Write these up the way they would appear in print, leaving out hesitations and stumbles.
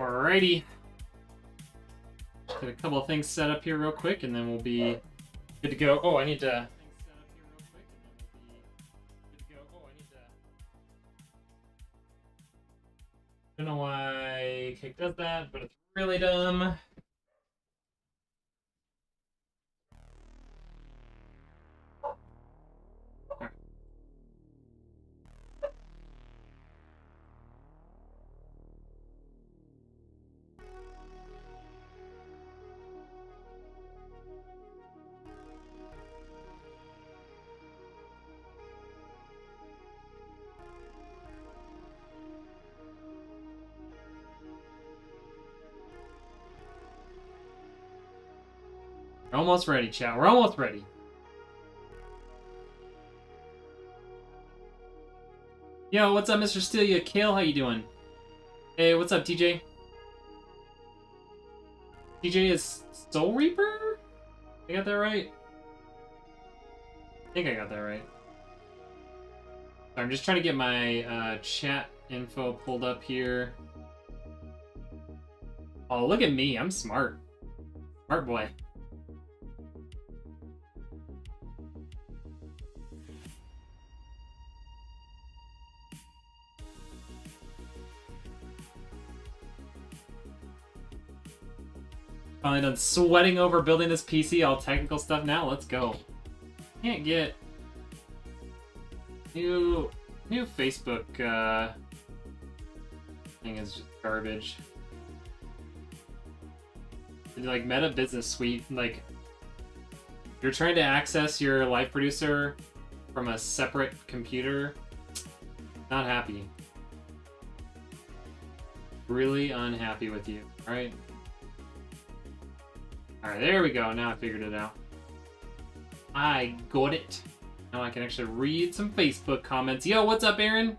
Alrighty. Get a couple of things set up here real quick, and then we'll be good to go. Oh, I need to. I don't know why Kick does that, but it's really dumb. We're almost ready, chat. We're almost ready. Yo, what's up, Mr. Stelia? Kale, how you doing? Hey, what's up, TJ? TJ is Soul Reaper? I got that right? I think I got that right. I'm just trying to get my chat info pulled up here. Oh, look at me. I'm smart. Smart boy. Finally done sweating over building this PC, all technical stuff now. Let's go. Can't get new Facebook thing is just garbage. Like Meta Business Suite, like you're trying to access your live producer from a separate computer. Not happy. Really unhappy with you. All right. Alright, there we go. Now I figured it out. I got it. Now I can actually read some Facebook comments. Yo, what's up, Aaron?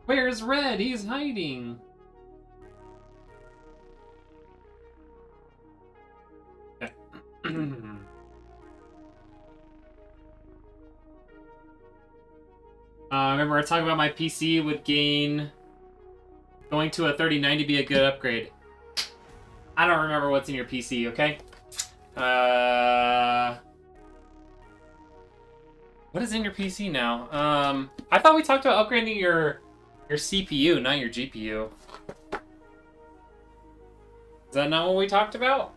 Where's Red? He's hiding. Okay. Remember, I talking about my PC would gain... Going to a 3090 be a good upgrade. I don't remember what's in your PC, okay? What is in your PC now? I thought we talked about upgrading your CPU, not your GPU. Is that not what we talked about?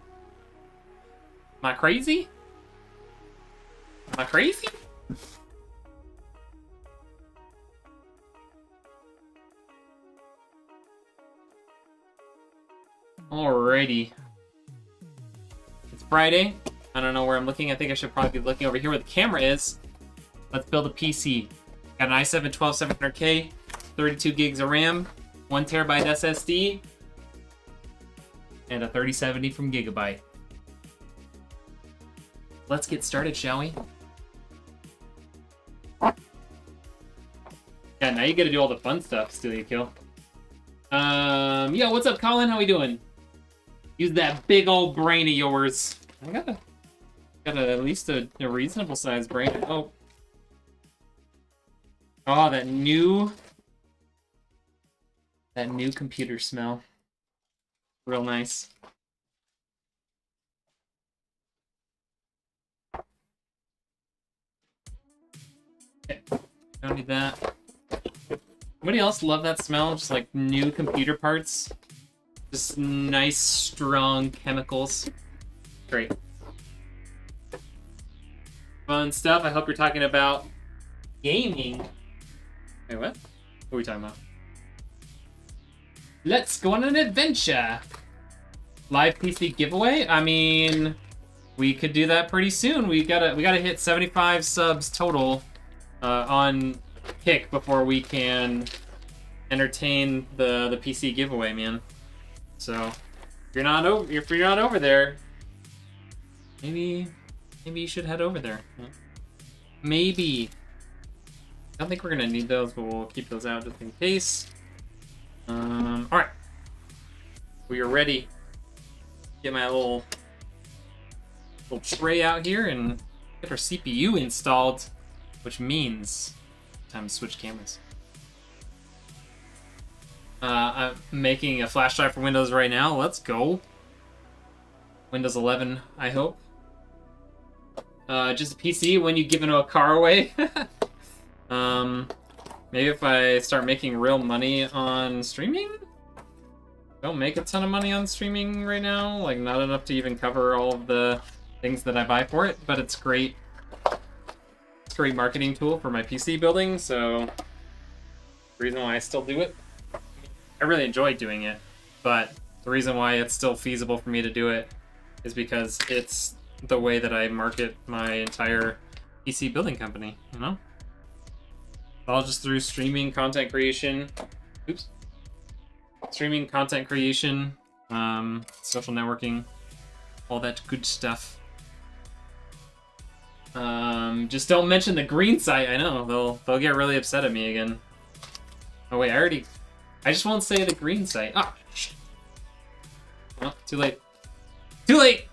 Am I crazy? Am I crazy? Alrighty. Friday. I don't know where I'm looking. I think I should probably be looking over here where the camera is. Let's build a PC. Got an i7 12700K, 32 gigs of RAM, 1 terabyte SSD, and a 3070 from Gigabyte. Let's get started, shall we? Yeah, now you gotta do all the fun stuff, Stelia Kill. Yo, what's up, Colin? How we doing? Use that big old brain of yours. I got at least a reasonable sized brain. Oh, that new computer smell. Real nice. Okay, don't need that. Anybody else love that smell? Just like new computer parts. Just nice, strong chemicals. Great. Fun stuff. I hope you're talking about gaming. Wait, what? What are we talking about? Let's go on an adventure. Live PC giveaway? I mean, we could do that pretty soon. We gotta hit 75 subs total on Kick before we can entertain the PC giveaway, man. So if you're not over there, maybe you should head over there. Maybe. I don't think we're gonna need those, but we'll keep those out just in case. All right, we are ready. Get my little tray out here and get our CPU installed, which means time to switch cameras. I'm making a flash drive for Windows right now. Let's go. Windows 11, I hope. Just a PC when you give it a car away. Maybe if I start making real money on streaming? Don't make a ton of money on streaming right now. Like, not enough to even cover all of the things that I buy for it, but it's great. It's a great marketing tool for my PC building, so the reason why I still do it. I really enjoy doing it, but the reason why it's still feasible for me to do it is because it's the way that I market my entire PC building company, you know? All just through streaming, content creation. Oops. Streaming, content creation, social networking, all that good stuff. Just don't mention the green site. I know they'll get really upset at me again. Oh wait, I just won't say the green site. Ah, shit. Oh, too late. Too late.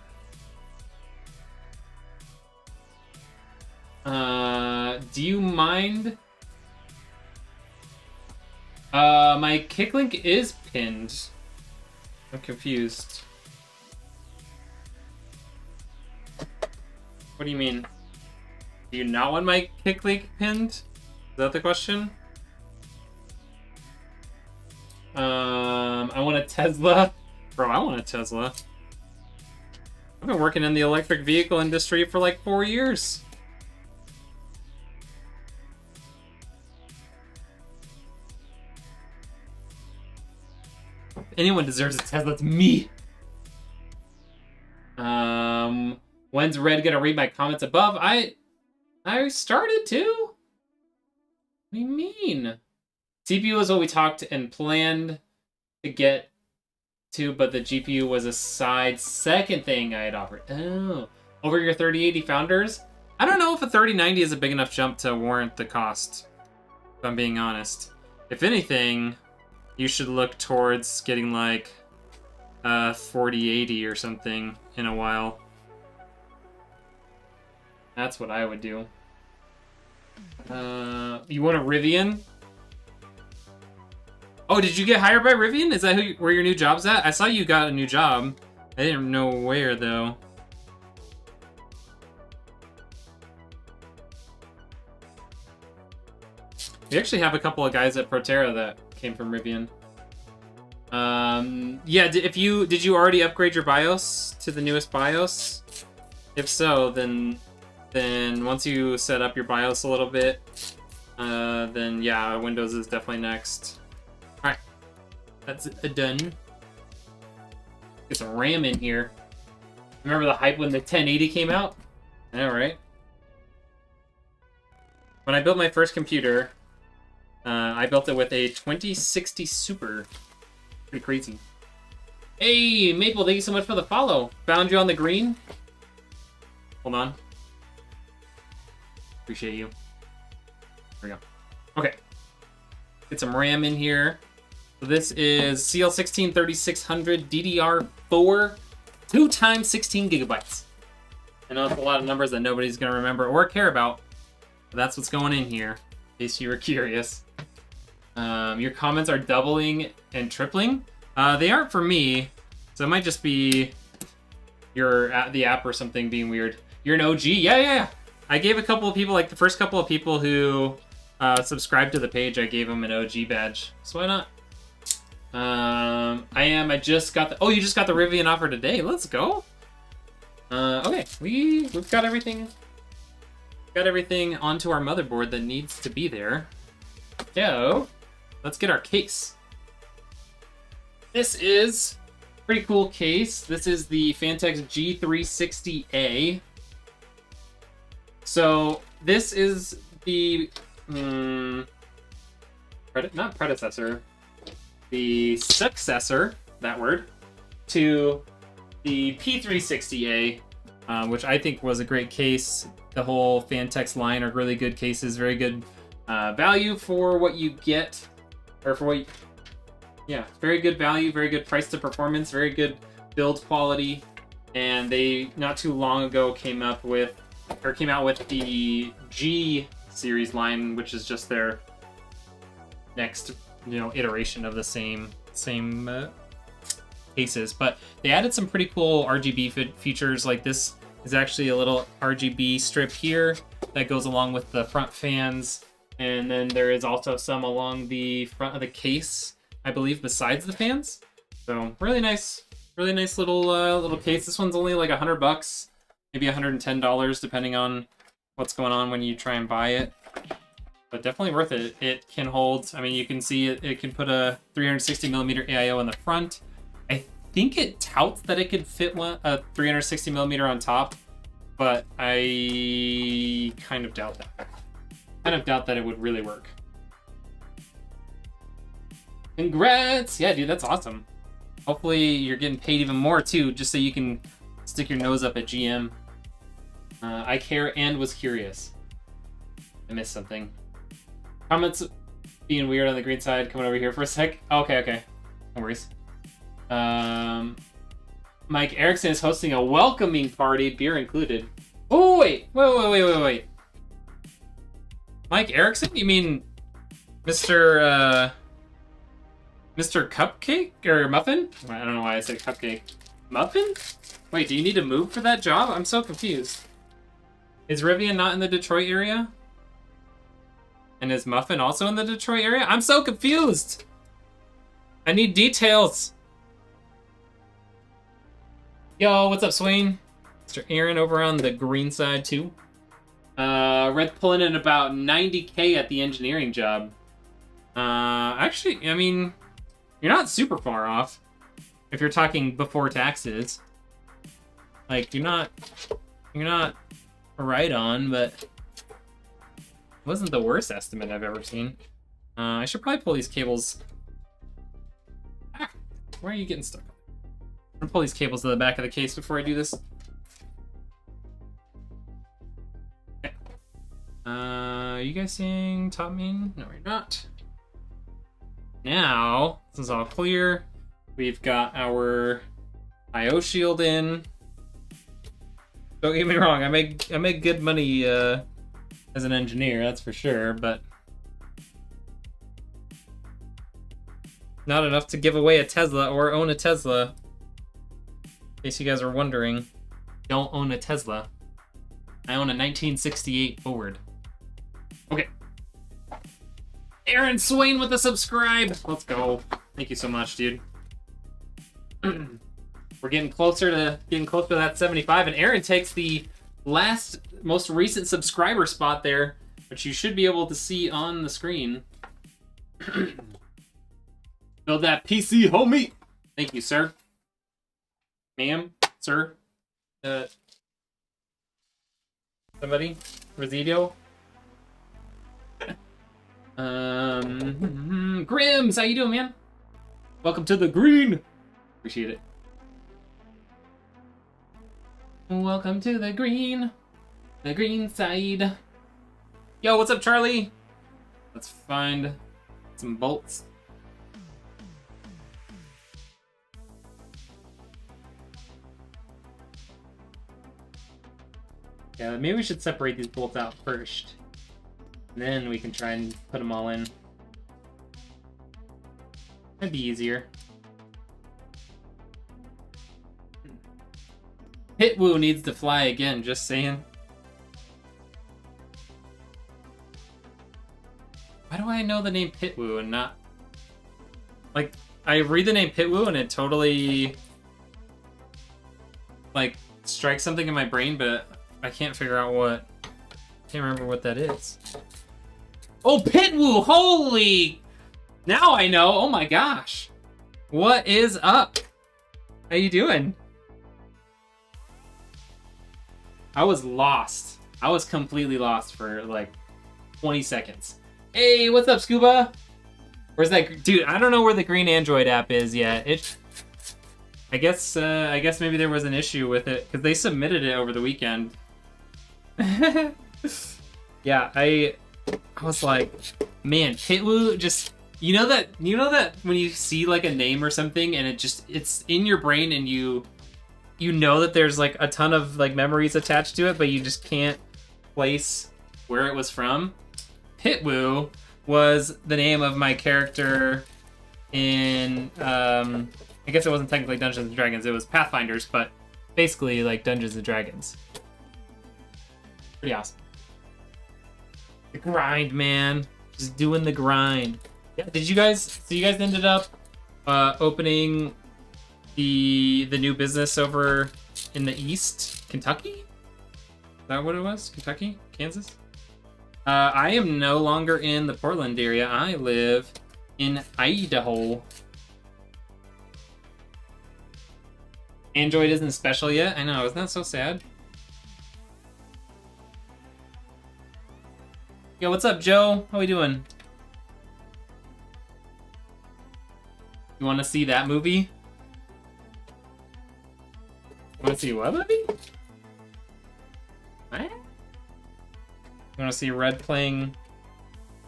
Do you mind? My kick link is pinned. I'm confused. What do you mean? Do you not want my kick link pinned? Is that the question? I want a Tesla. Bro, I want a Tesla. I've been working in the electric vehicle industry for like 4 years. If anyone deserves a Tesla, it's me. When's Red gonna read my comments above? I started to. What do you mean? CPU is what we talked and planned to get to, but the GPU was a side second thing I had offered. Oh, over your 3080 Founders? I don't know if a 3090 is a big enough jump to warrant the cost, if I'm being honest. If anything, you should look towards getting like a 4080 or something in a while. That's what I would do. You want a Rivian? Oh, did you get hired by Rivian? Is that where your new job's at? I saw you got a new job. I didn't know where, though. We actually have a couple of guys at Proterra that came from Rivian. Yeah, did you already upgrade your BIOS to the newest BIOS? If so, then once you set up your BIOS a little bit, then yeah, Windows is definitely next. Alright, that's done. Get some RAM in here. Remember the hype when the 1080 came out? I know, right? When I built my first computer, I built it with a 2060 Super. Pretty crazy. Hey, Maple, thank you so much for the follow. Found you on the green. Hold on. Appreciate you. There we go. Okay. Get some RAM in here. So this is Cl16 3600 DDR4, 2 times 16 gigabytes. I know it's a lot of numbers that nobody's going to remember or care about, but that's what's going in here, in case you were curious. Your comments are doubling and tripling. They aren't for me, so it might just be the app or something being weird. You're an OG? Yeah. I gave a couple of people, like the first couple of people who subscribed to the page, I gave them an OG badge. So why not? I just got the... Oh, you just got the Rivian offer today. Let's go. Okay, we've got everything. Got everything onto our motherboard that needs to be there. So, let's get our case. This is a pretty cool case. This is the Phanteks G360A. So, this is the not predecessor, the successor, that word, to the P360A, which I think was a great case. The whole Phanteks line are really good cases, very good value for what you get, or for what you, yeah, very good value, very good price to performance, very good build quality. And they not too long ago came out with the G series line, which is just their next iteration of the same cases. But they added some pretty cool RGB features. Like this is actually a little RGB strip here that goes along with the front fans, and then there is also some along the front of the case, I believe, besides the fans. So really nice little case. This one's only like $100, maybe $110, depending on what's going on when you try and buy it. But definitely worth it. It can hold, I mean, you can see it can put a 360mm AIO in the front. I think it touts that it could fit a 360mm on top, but I kind of doubt that. Kind of doubt that it would really work. Congrats! Yeah, dude, that's awesome. Hopefully you're getting paid even more too, just so you can stick your nose up at GM. I care and was curious. I missed something. Comments being weird on the green side. Coming over here for a sec. Okay. No worries. Mike Erickson is hosting a welcoming party, beer included. Oh, wait. Mike Erickson? You mean Mr. Cupcake or Muffin? I don't know why I said cupcake. Muffin? Wait, do you need to move for that job? I'm so confused. Is Rivian not in the Detroit area? And is Muffin also in the Detroit area? I'm so confused! I need details! Yo, what's up, Swain? Mr. Aaron over on the green side, too. Red pulling in about 90K at the engineering job. Actually, I mean, you're not super far off. If you're talking before taxes. Like, you're not right on, but it wasn't the worst estimate I've ever seen. I should probably pull these cables. Where are you getting stuck? I'm gonna pull these cables to the back of the case before I do this. Okay. Are you guys seeing top main? No, you're not. Now, this is all clear. We've got our IO shield in. Don't get me wrong, I make good money as an engineer, that's for sure, but not enough to give away a Tesla or own a Tesla. In case you guys are wondering, don't own a Tesla. I own a 1968 Ford. Okay. Aaron Swain with a subscribe. Let's go. Thank you so much, dude. We're getting closer to that 75, and Aaron takes the most recent subscriber spot there, which you should be able to see on the screen. Build that PC, homie. Thank you, sir. Ma'am, sir. Somebody, Residio. Grims, how you doing, man? Welcome to the green. Appreciate it. Welcome to the green side. Yo, what's up, Charlie? Let's find some bolts. Yeah, maybe we should separate these bolts out first. And then we can try and put them all in. That'd be easier. Pitwoo needs to fly again, just saying. Why do I know the name Pitwoo and not... Like, I read the name Pitwoo and it totally... like, strikes something in my brain, but I can't figure out what... Can't remember what that is. Oh, Pitwoo! Holy! Now I know! Oh my gosh! What is up? How you doing? I was lost. I was completely lost for like 20 seconds. Hey, what's up, Scuba? Where's that? Dude, I don't know where the green Android app is yet. I guess maybe there was an issue with it because they submitted it over the weekend. Yeah, I was like, man, Pitwoo just, you know that when you see like a name or something and it's in your brain and you know that there's like a ton of like memories attached to it, but you just can't place where it was from. Pitwoo was the name of my character in, I guess it wasn't technically Dungeons and Dragons, it was Pathfinders, but basically like Dungeons and Dragons. Pretty awesome. The grind, man. Just doing the grind. Yeah, did you guys, so you guys ended up opening the new business over in the East, Kentucky? Is that what it was? Kentucky? Kansas? I am no longer in the Portland area. I live in Idaho. Android isn't special yet? I know, isn't that so sad? Yo, what's up, Joe? How we doing? You want to see that movie? Want to see what movie? What? You want to see Red playing?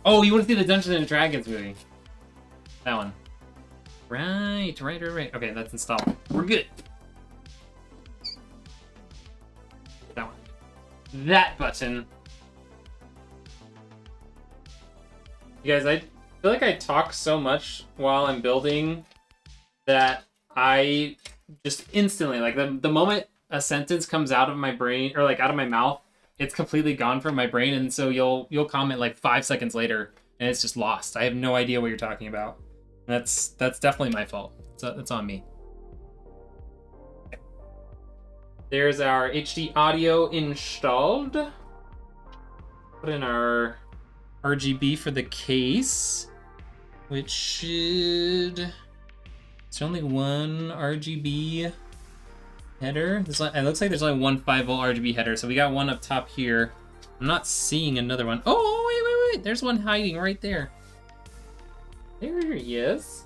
Oh, you want to see the Dungeons and Dragons movie? That one. Right. Okay, that's installed. We're good. That one. That button. You guys, I feel like I talk so much while I'm building that I just instantly, like the moment a sentence comes out of my brain or like out of my mouth, it's completely gone from my brain, and so you'll comment like 5 seconds later and it's just lost. I have no idea what you're talking about. That's definitely my fault. It's on me. There's our HD audio installed. Put in our RGB for the case, which should... It's only one RGB header. It looks like there's only one 5-volt RGB header, so we got one up top here. I'm not seeing another one. Oh, wait. There's one hiding right there. There he is.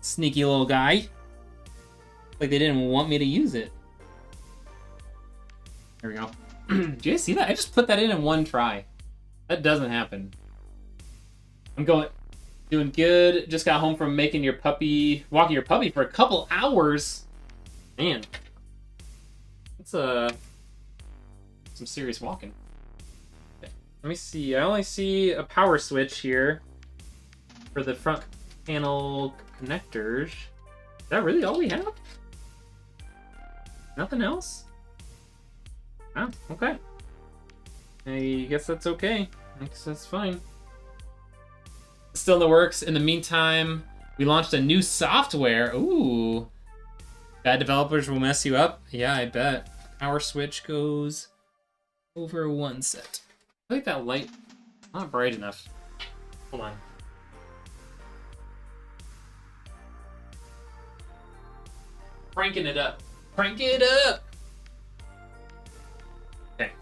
Sneaky little guy. Like they didn't want me to use it. There we go. Do you guys see that? I just put that in one try. That doesn't happen. I'm doing good. Just got home from walking your puppy for a couple hours. Man, that's some serious walking. Okay. Let me see. I only see a power switch here for the front panel connectors. Is that really all we have? Nothing else? Oh, okay. I guess that's okay. I guess that's fine. Still in the works. In the meantime, we launched a new software. Ooh. Bad developers will mess you up. Yeah, I bet. Power switch goes over one set. I like that light. Not bright enough. Hold on. Cranking it up. Crank it up! Okay.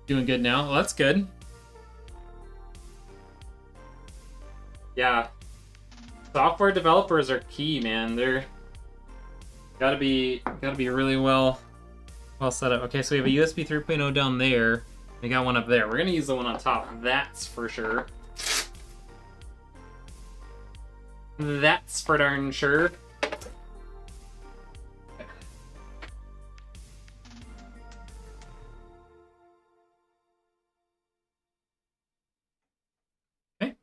Doing good now? Well, that's good. Yeah. Software developers are key, man. They're gotta be really well set up. Okay, so we have a USB 3.0 down there. We got one up there. We're gonna use the one on top. That's for sure. That's for darn sure. Okay.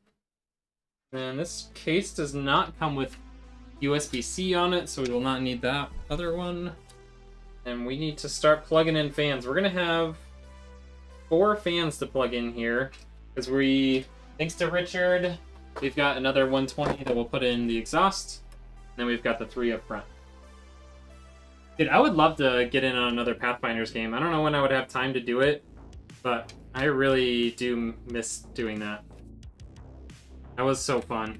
And this case does not come with USB-C on it, so we will not need that other one. And we need to start plugging in fans. We're gonna have 4 fans to plug in here, because thanks to Richard, we've got another 120 that we'll put in the exhaust, and then we've got the 3 up front. Dude, I would love to get in on another Pathfinders game. I don't know when I would have time to do it, but I really do miss doing that. That was so fun.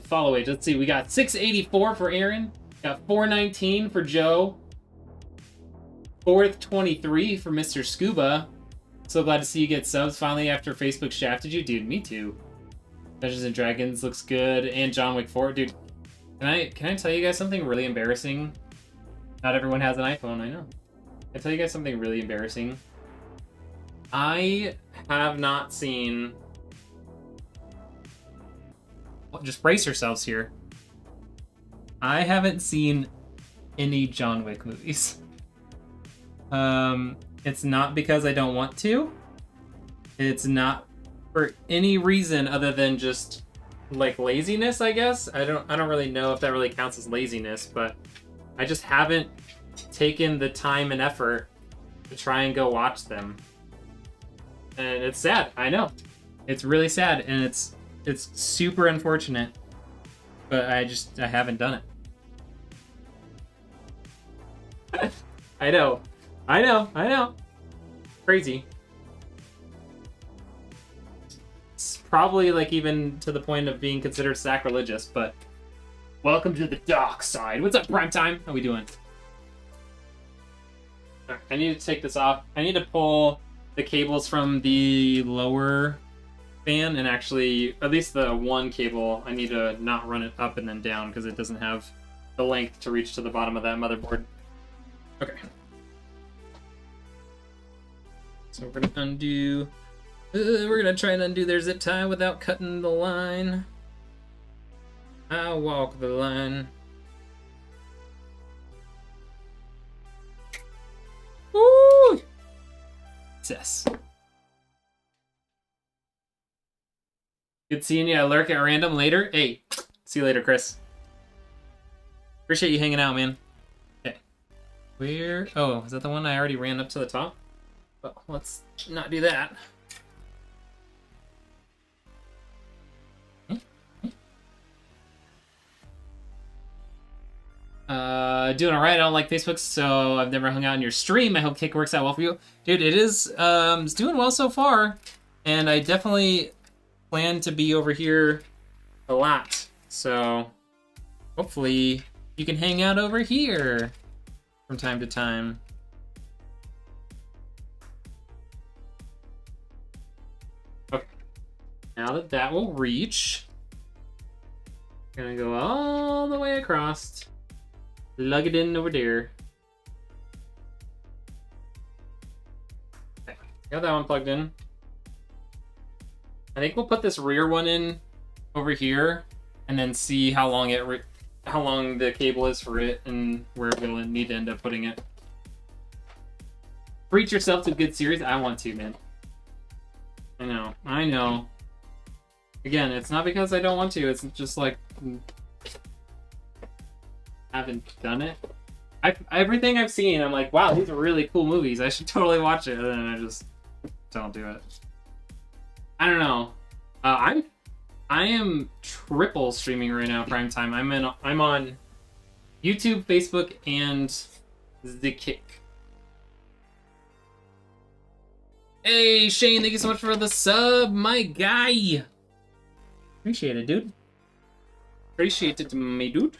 Follow age. Let's see. We got 684 for Aaron. Got 419 for Joe. 423 for Mr. Scuba. So glad to see you get subs finally after Facebook shafted you. Dude, me too. Dungeons and Dragons looks good. And John Wick 4. Dude, can I tell you guys something really embarrassing? Not everyone has an iPhone, I know. Can I tell you guys something really embarrassing? I have not seen... Well, just brace yourselves here. I haven't seen any John Wick movies. It's not because I don't want to. It's not for any reason other than just like laziness, I guess. I don't really know if that really counts as laziness, but I just haven't taken the time and effort to try and go watch them. And it's sad. I know. It's really sad, and it's super unfortunate. But I haven't done it. I know. Crazy. It's probably like even to the point of being considered sacrilegious, but welcome to the dark side. What's up, Primetime? How we doing? Right, I need to take this off. I need to pull the cables from the lower fan, and actually, at least the one cable, I need to not run it up and then down because it doesn't have the length to reach to the bottom of that motherboard. Okay. So we're gonna undo. We're gonna try and undo their zip tie without cutting the line. I'll walk the line. Woo! Success. Good seeing you. I lurk at random later. Hey, see you later, Chris. Appreciate you hanging out, man. Okay. Where? Oh, is that the one I already ran up to the top? Well, let's not do that. Doing alright. I don't like Facebook, so I've never hung out in your stream. I hope Kick works out well for you. Dude, it is it's doing well so far, and I definitely plan to be over here a lot. So hopefully you can hang out over here from time to time. Okay. Now that will reach, gonna go all the way across. Lug it in over there. Okay, got that one plugged in. I think we'll put this rear one in over here, and then see how long the cable is for it, and where we'll need to end up putting it. Treat yourself to a good series. I want to, man. I know. Again, it's not because I don't want to. It's just like haven't done it. Everything I've seen, I'm like, wow, these are really cool movies. I should totally watch it, and then I just don't do it. I don't know. I am triple streaming right now, Primetime. I'm on YouTube, Facebook, and the Kick. Hey Shane, thank you so much for the sub, my guy. Appreciate it, dude. Appreciate it, my dude.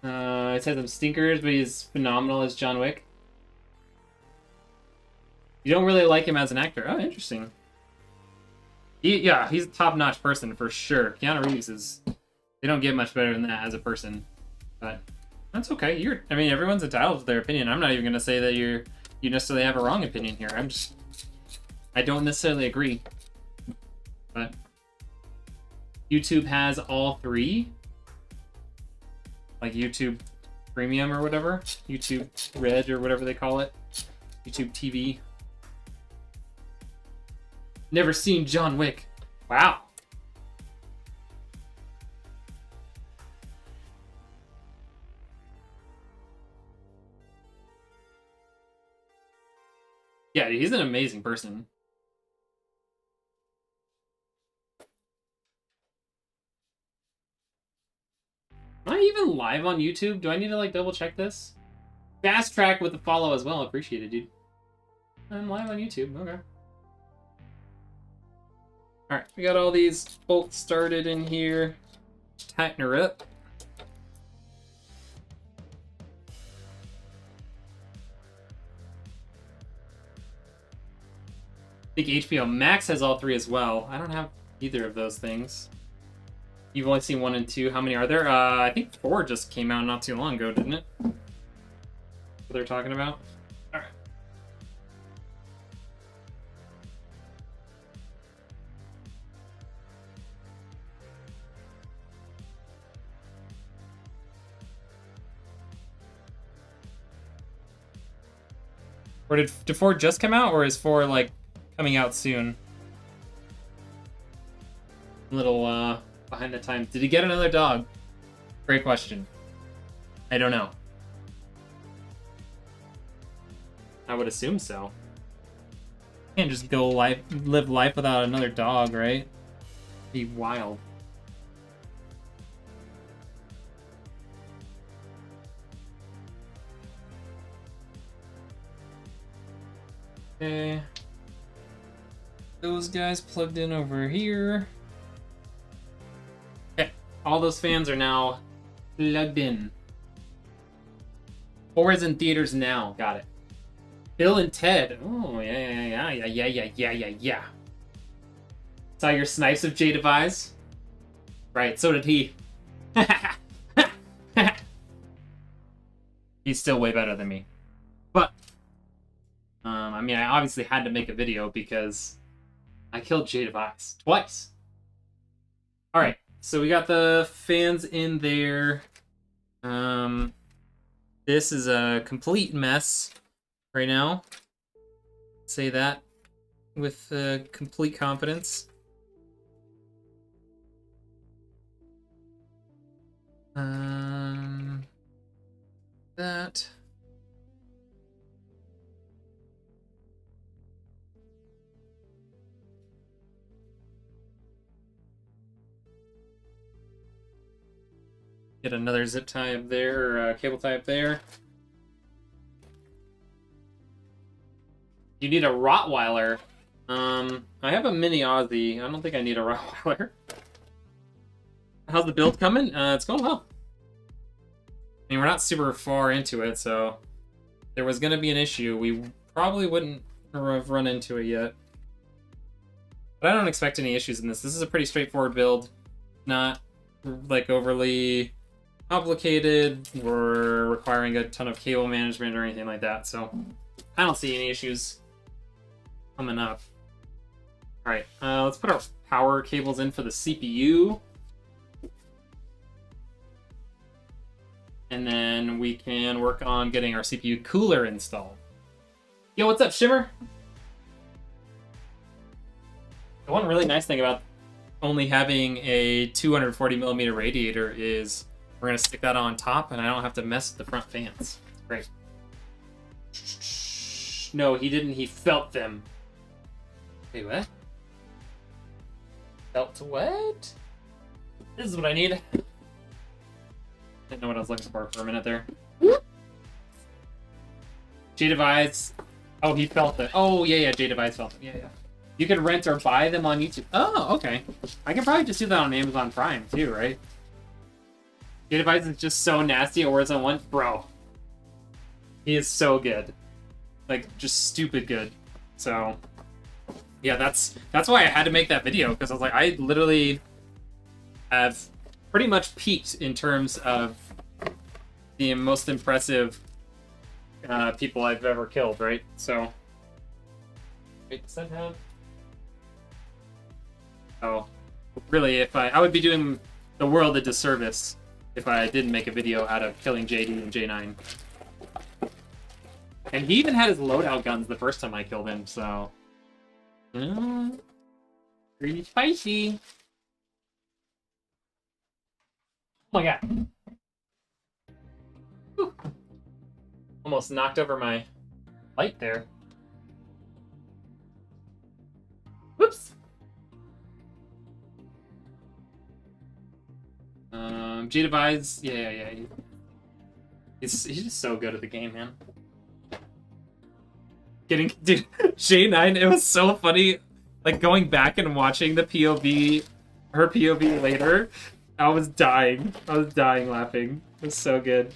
It says some stinkers, but he's phenomenal as John Wick. You don't really like him as an actor. Oh, interesting. Yeah, he's a top-notch person for sure. Keanu Reeves is... They don't get much better than that as a person. But that's okay. I mean, everyone's entitled to their opinion. I'm not even going to say that you necessarily have a wrong opinion here. I don't necessarily agree. But YouTube has all three. Like YouTube Premium or whatever. YouTube Red or whatever they call it. YouTube TV. Never seen John Wick. Wow. Yeah, he's an amazing person. Am I even live on YouTube? Do I need to like double check this? Fast track with the follow as well. Appreciate it, dude. I'm live on YouTube. Okay. Alright, we got all these bolts started in here. Just tighten her up. I think HBO Max has all three as well. I don't have either of those things. You've only seen 1 and 2. How many are there? I think 4 just came out not too long ago, didn't it? What they're talking about? Alright. Or did 4 just come out, or is 4 like coming out soon? A little behind the time. Did he get another dog? Great question. I don't know. I would assume so. Can't just go live life without another dog, right? Be wild. Okay. Those guys plugged in over here. Okay, all those fans are now plugged in. 4 is in theaters now. Got it. Bill and Ted. Oh, yeah. Saw your snipes of J Device. Right, so did he. He's still way better than me. But, I mean, I obviously had to make a video because I killed J Device twice. Alright, so we got the fans in there. This is a complete mess right now. Say that with complete confidence. That. Get another zip tie up there, or cable tie up there. You need a Rottweiler. I have a mini Aussie. I don't think I need a Rottweiler. How's the build coming? It's going well. I mean, we're not super far into it, so if there was going to be an issue, we probably wouldn't have run into it yet. But I don't expect any issues in this. This is a pretty straightforward build. Not, like, overly complicated or requiring a ton of cable management or anything like that, so I don't see any issues coming up. Alright, let's put our power cables in for the CPU. And then we can work on getting our CPU cooler installed. Yo, what's up, Shimmer? The one really nice thing about only having a 240mm radiator is we're going to stick that on top and I don't have to mess with the front fans. Great. No, he didn't. He felt them. Wait, what? Felt what? This is what I need. Didn't know what I was looking for a minute there. J-Device. Oh, he felt it. Oh, yeah, J-Device felt it. Yeah. You can rent or buy them on YouTube. Oh, okay. I can probably just do that on Amazon Prime, too, right? J-Device is just so nasty at Warzone 1. Bro. He is so good. Like, just stupid good. So, yeah, that's why I had to make that video, because I was like, I literally have pretty much peaked in terms of the most impressive people I've ever killed, right? So, wait, does that have? Oh, really, if I would be doing the world a disservice if I didn't make a video out of killing JD and J9. And he even had his loadout guns the first time I killed him, so... pretty spicy. Oh my god. Whew. Almost knocked over my light there. Whoops. J-Device, yeah. He's just so good at the game, man. Dude, J9, it was so funny, like, going back and watching the POV, her POV later, I was dying laughing. It was so good.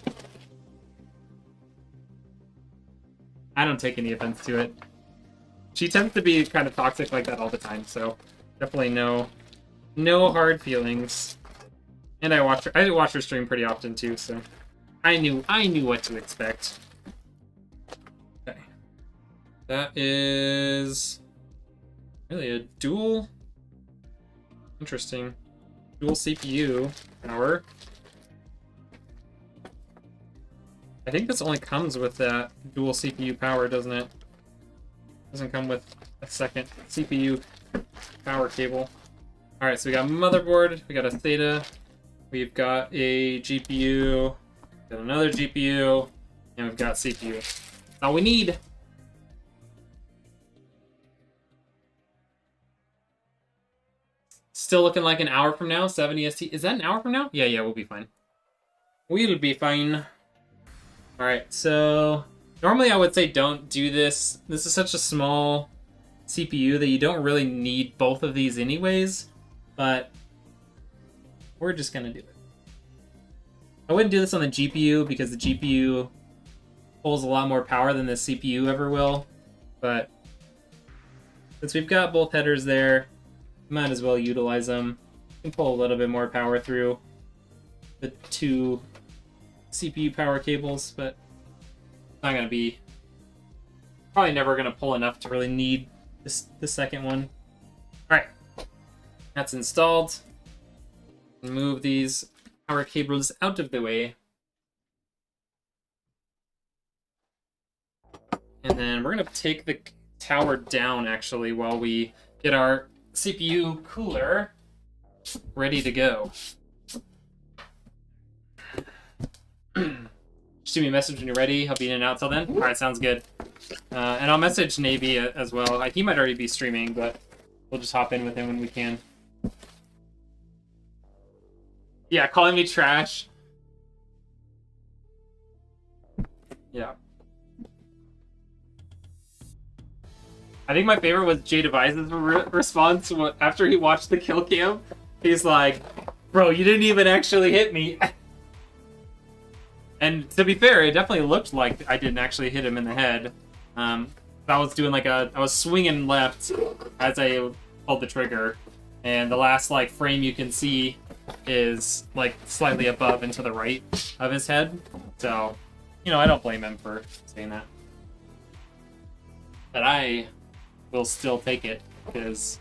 I don't take any offense to it. She tends to be kind of toxic like that all the time, so definitely no hard feelings. And I watch her stream pretty often too, so I knew what to expect. Okay. That is really a dual. Interesting. Dual CPU power. I think this only comes with that dual CPU power, doesn't it? Doesn't come with a second CPU power cable. All right, so we got motherboard, we got a SATA, we've got a GPU, got another GPU, and we've got CPU. That's all we need. Still looking like an hour from now, 70 ST. Is that an hour from now? Yeah, we'll be fine. We'll be fine. All right, so normally I would say don't do this. This is such a small CPU that you don't really need both of these anyways, but we're just gonna do it. I wouldn't do this on the GPU because the GPU pulls a lot more power than the CPU ever will, but since we've got both headers there, might as well utilize them. You can pull a little bit more power through the two CPU power cables, but it's not gonna be, probably never gonna pull enough to really need the second one. All right, that's installed. Move these power cables out of the way. And then we're gonna take the tower down actually while we get our CPU cooler ready to go. Shoot me a message when you're ready. I'll be in and out till then. All right, sounds good. And I'll message Navy as well. He might already be streaming, but we'll just hop in with him when we can. Yeah, calling me trash. Yeah. I think my favorite was Jay Device's response after he watched the kill cam. He's like, bro, you didn't even actually hit me. And to be fair, it definitely looked like I didn't actually hit him in the head. I was doing I was swinging left as I pulled the trigger. And the last frame you can see is slightly above and to the right of his head. So, I don't blame him for saying that. But I will still take it because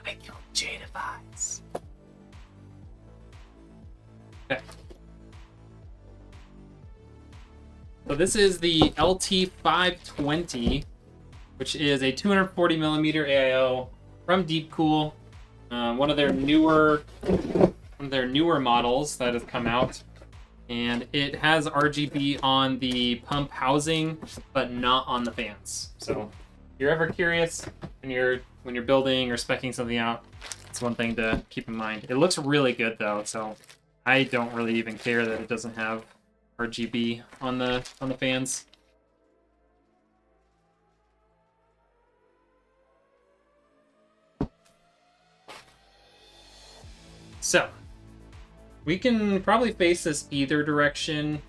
I killed Jay Device. Okay. So this is the LT520, which is a 240mm AIO from Deepcool. One of their newer models that has come out, and it has RGB on the pump housing, but not on the fans. So, if you're ever curious when you're building or speccing something out, it's one thing to keep in mind. It looks really good though, so I don't really even care that it doesn't have RGB on the fans. So, we can probably face this either direction,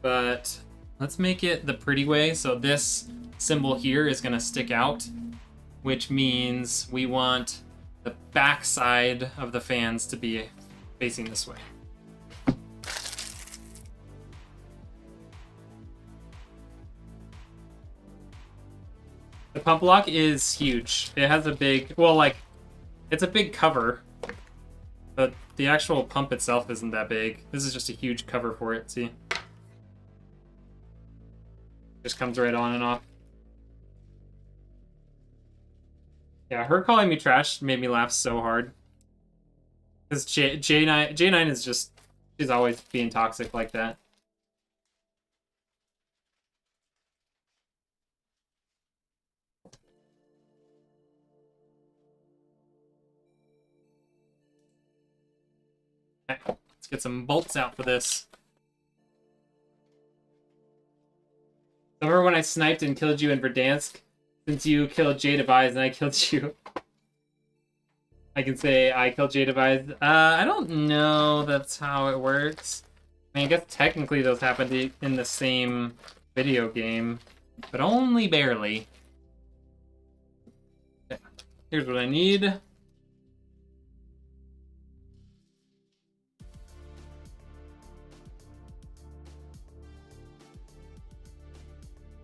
but let's make it the pretty way. So this symbol here is going to stick out, which means we want the back side of the fans to be facing this way. The pump block is huge. It has a big, it's a big cover, but the actual pump itself isn't that big. This is just a huge cover for it, see? Just comes right on and off. Yeah, her calling me trash made me laugh so hard. Because J9 is just, she's always being toxic like that. Okay, let's get some bolts out for this. Remember when I sniped and killed you in Verdansk? Since you killed Jay Device and I killed you, I can say I killed Jay Device. I don't know that's how it works. I mean, I guess technically those happened in the same video game, but only barely. Okay. Here's what I need.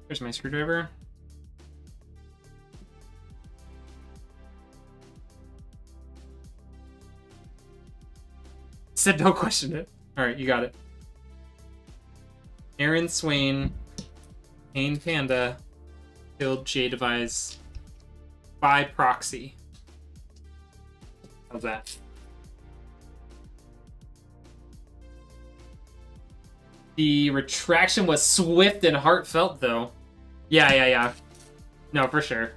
Here's my screwdriver. Said don't question it. Alright, you got it. Aaron Swain, Pain Panda, killed Jay Device by proxy. How's that? The retraction was swift and heartfelt, though. Yeah. No, for sure.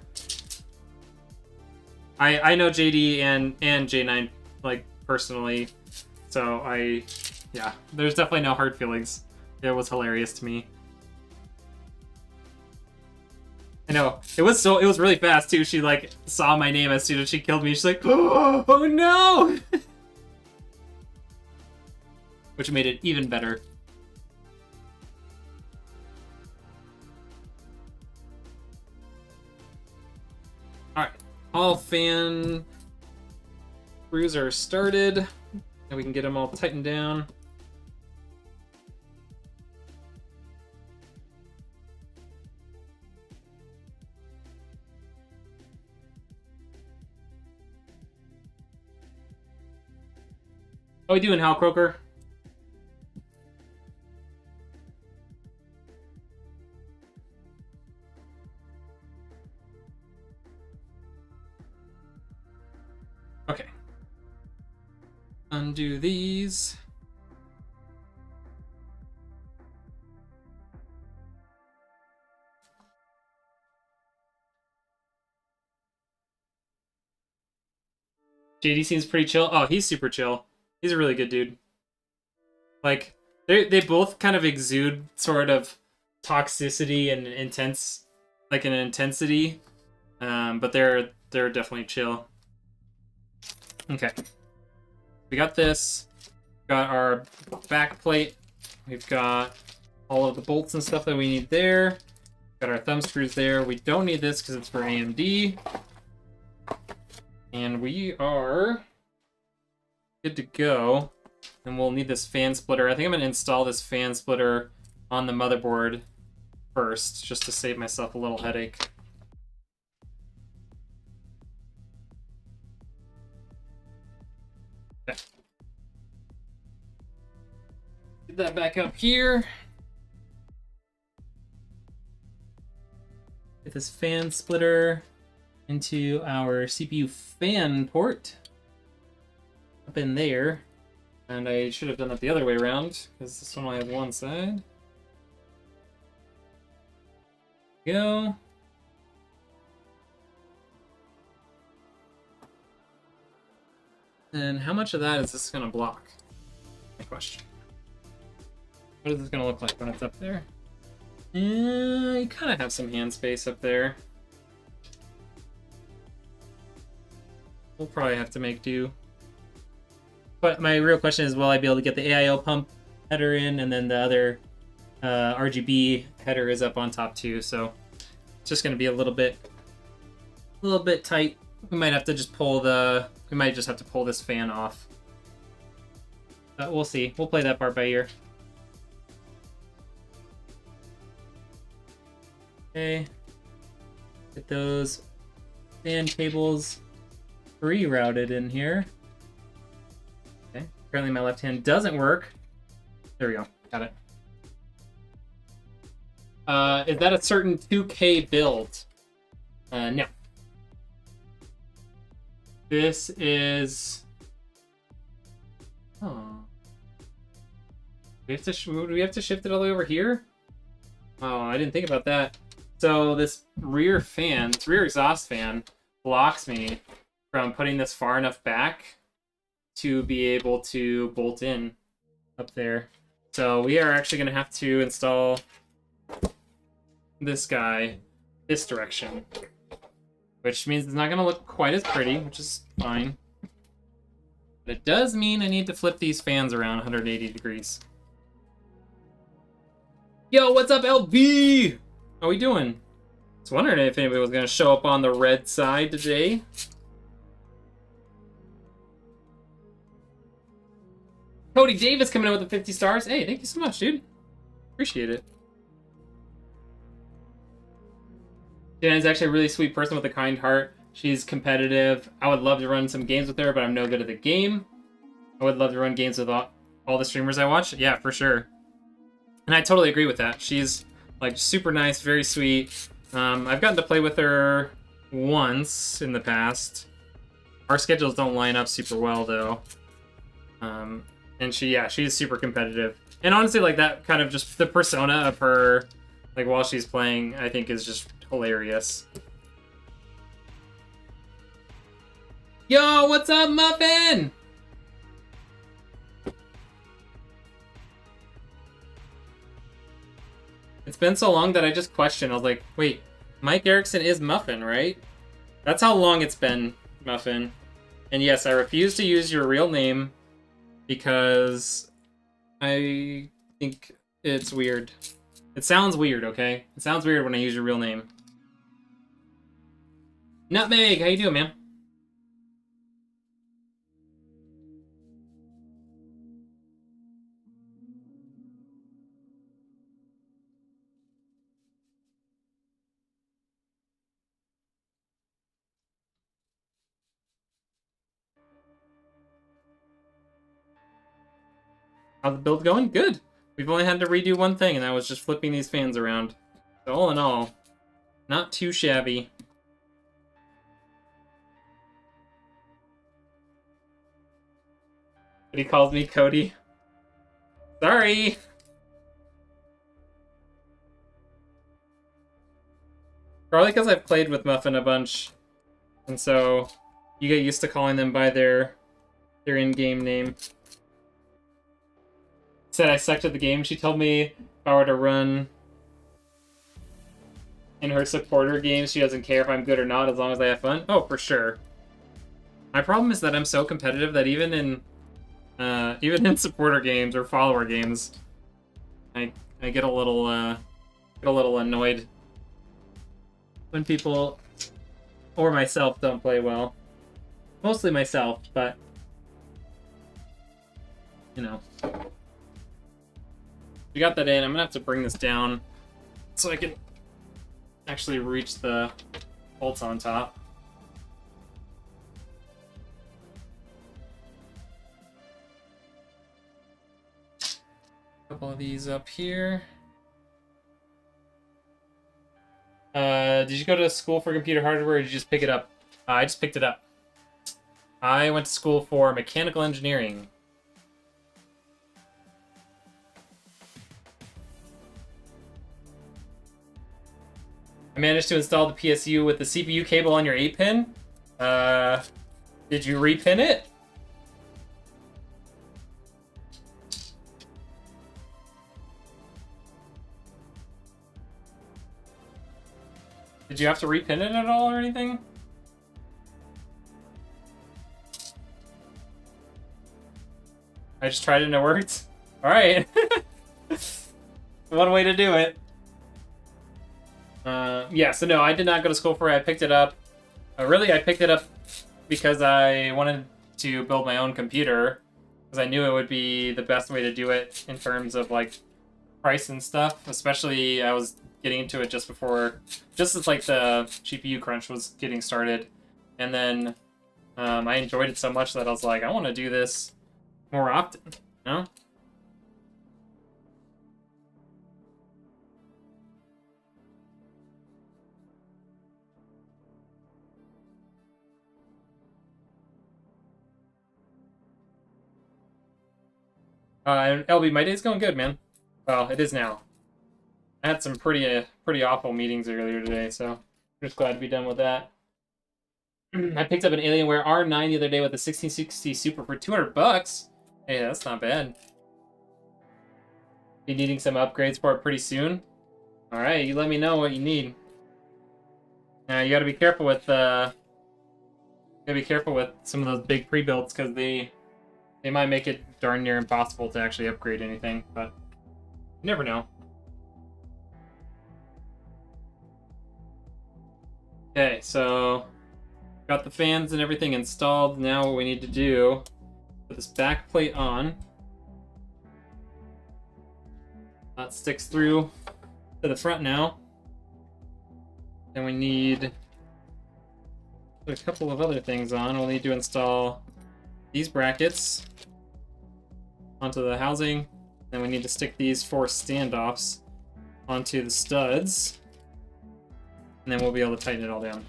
I know JD and J9 like personally, so yeah. There's definitely no hard feelings. It was hilarious to me. I know it was really fast too. She like saw my name as soon as she killed me. She's like, oh no, which made it even better. All right, all fan screws are started, and we can get them all tightened down. How we doing, Hal Croker? Okay. Undo these. JD seems pretty chill. Oh, he's super chill. He's a really good dude. Like, they both kind of exude sort of toxicity and intense, like an intensity, but they're definitely chill. Okay, we got this. Got our back plate. We've got all of the bolts and stuff that we need there. Got our thumb screws there. We don't need this because it's for AMD. And we are good to go. And we'll need this fan splitter. I think I'm going to install this fan splitter on the motherboard first, just to save myself a little headache. Okay. Get that back up here. Get this fan splitter into our CPU fan port. Up in there. And I should have done it the other way around, because this one only has one side. Go. And how much of that is this going to block? My question. What is this going to look like when it's up there? You kind of have some hand space up there. We'll probably have to make do. But my real question is, will I be able to get the AIO pump header in, and then the other RGB header is up on top too, so it's just going to be a little bit tight. We might have to just pull this fan off. But we'll see. We'll play that part by ear. Okay. Get those fan cables rerouted in here. Okay. Apparently my left hand doesn't work. There we go. Got it. Is that a certain 2K build? No. This is... Oh. Do we have to shift it all the way over here? Oh, I didn't think about that. So this rear exhaust fan blocks me from putting this far enough back to be able to bolt in up there. So we are actually going to have to install this guy this direction, which means it's not going to look quite as pretty, which is fine. But it does mean I need to flip these fans around 180 degrees. Yo, what's up, LB? How we doing? I was wondering if anybody was going to show up on the red side today. Cody Davis coming in with the 50 stars. Hey, thank you so much, dude. Appreciate it. Jenna's actually a really sweet person with a kind heart. She's competitive. I would love to run some games with her, but I'm no good at the game. I would love to run games with all the streamers I watch. Yeah, for sure. And I totally agree with that. She's like super nice, very sweet. I've gotten to play with her once in the past. Our schedules don't line up super well though. And she's super competitive. And honestly, like that kind of just the persona of her, like while she's playing, I think is just hilarious. Yo, what's up, Muffin? It's been so long that I just questioned. I was like, wait, Mike Erickson is Muffin, right? That's how long it's been, Muffin. And yes, I refuse to use your real name because I think it's weird. It sounds weird, okay? It sounds weird when I use your real name. Nutmeg, how you doing, man? How's the build going? Good. We've only had to redo one thing, and that was just flipping these fans around. So all in all, not too shabby. But he calls me Cody. Sorry! Probably because I've played with Muffin a bunch, and so you get used to calling them by their in-game name. Said I sucked at the game. She told me if I were to run in her supporter games, she doesn't care if I'm good or not as long as I have fun. Oh, for sure. My problem is that I'm so competitive that even in supporter games or follower games, I get a little annoyed when people or myself don't play well. Mostly myself, but you know. We got that in. I'm gonna have to bring this down so I can actually reach the bolts on top. A couple of these up here. Did you go to school for computer hardware or did you just pick it up? I just picked it up. I went to school for mechanical engineering. I managed to install the PSU with the CPU cable on your 8-pin. Did you repin it? Did you have to repin it at all or anything? I just tried it and it worked. Alright. One way to do it. Yeah, so no, I did not go to school for it. I picked it up. Really, I picked it up because I wanted to build my own computer. Because I knew it would be the best way to do it in terms of, like, price and stuff. Especially, I was getting into it just as, like, the GPU crunch was getting started. And then, I enjoyed it so much that I was like, I want to do this more often, you know? And LB, my day's going good, man. Well, it is now. I had some pretty awful meetings earlier today, so I'm just glad to be done with that. I picked up an Alienware R9 the other day with a 1660 Super for $200. Hey, that's not bad. Be needing some upgrades for it pretty soon. All right, you let me know what you need. You got to be careful with some of those big pre-builds because they might make it darn near impossible to actually upgrade anything, but you never know. Okay, so got the fans and everything installed. Now what we need to do, put this back plate on. That sticks through to the front now. Then we need a couple of other things on. We'll need to install these brackets onto the housing. Then we need to stick these 4 standoffs onto the studs. And then we'll be able to tighten it all down.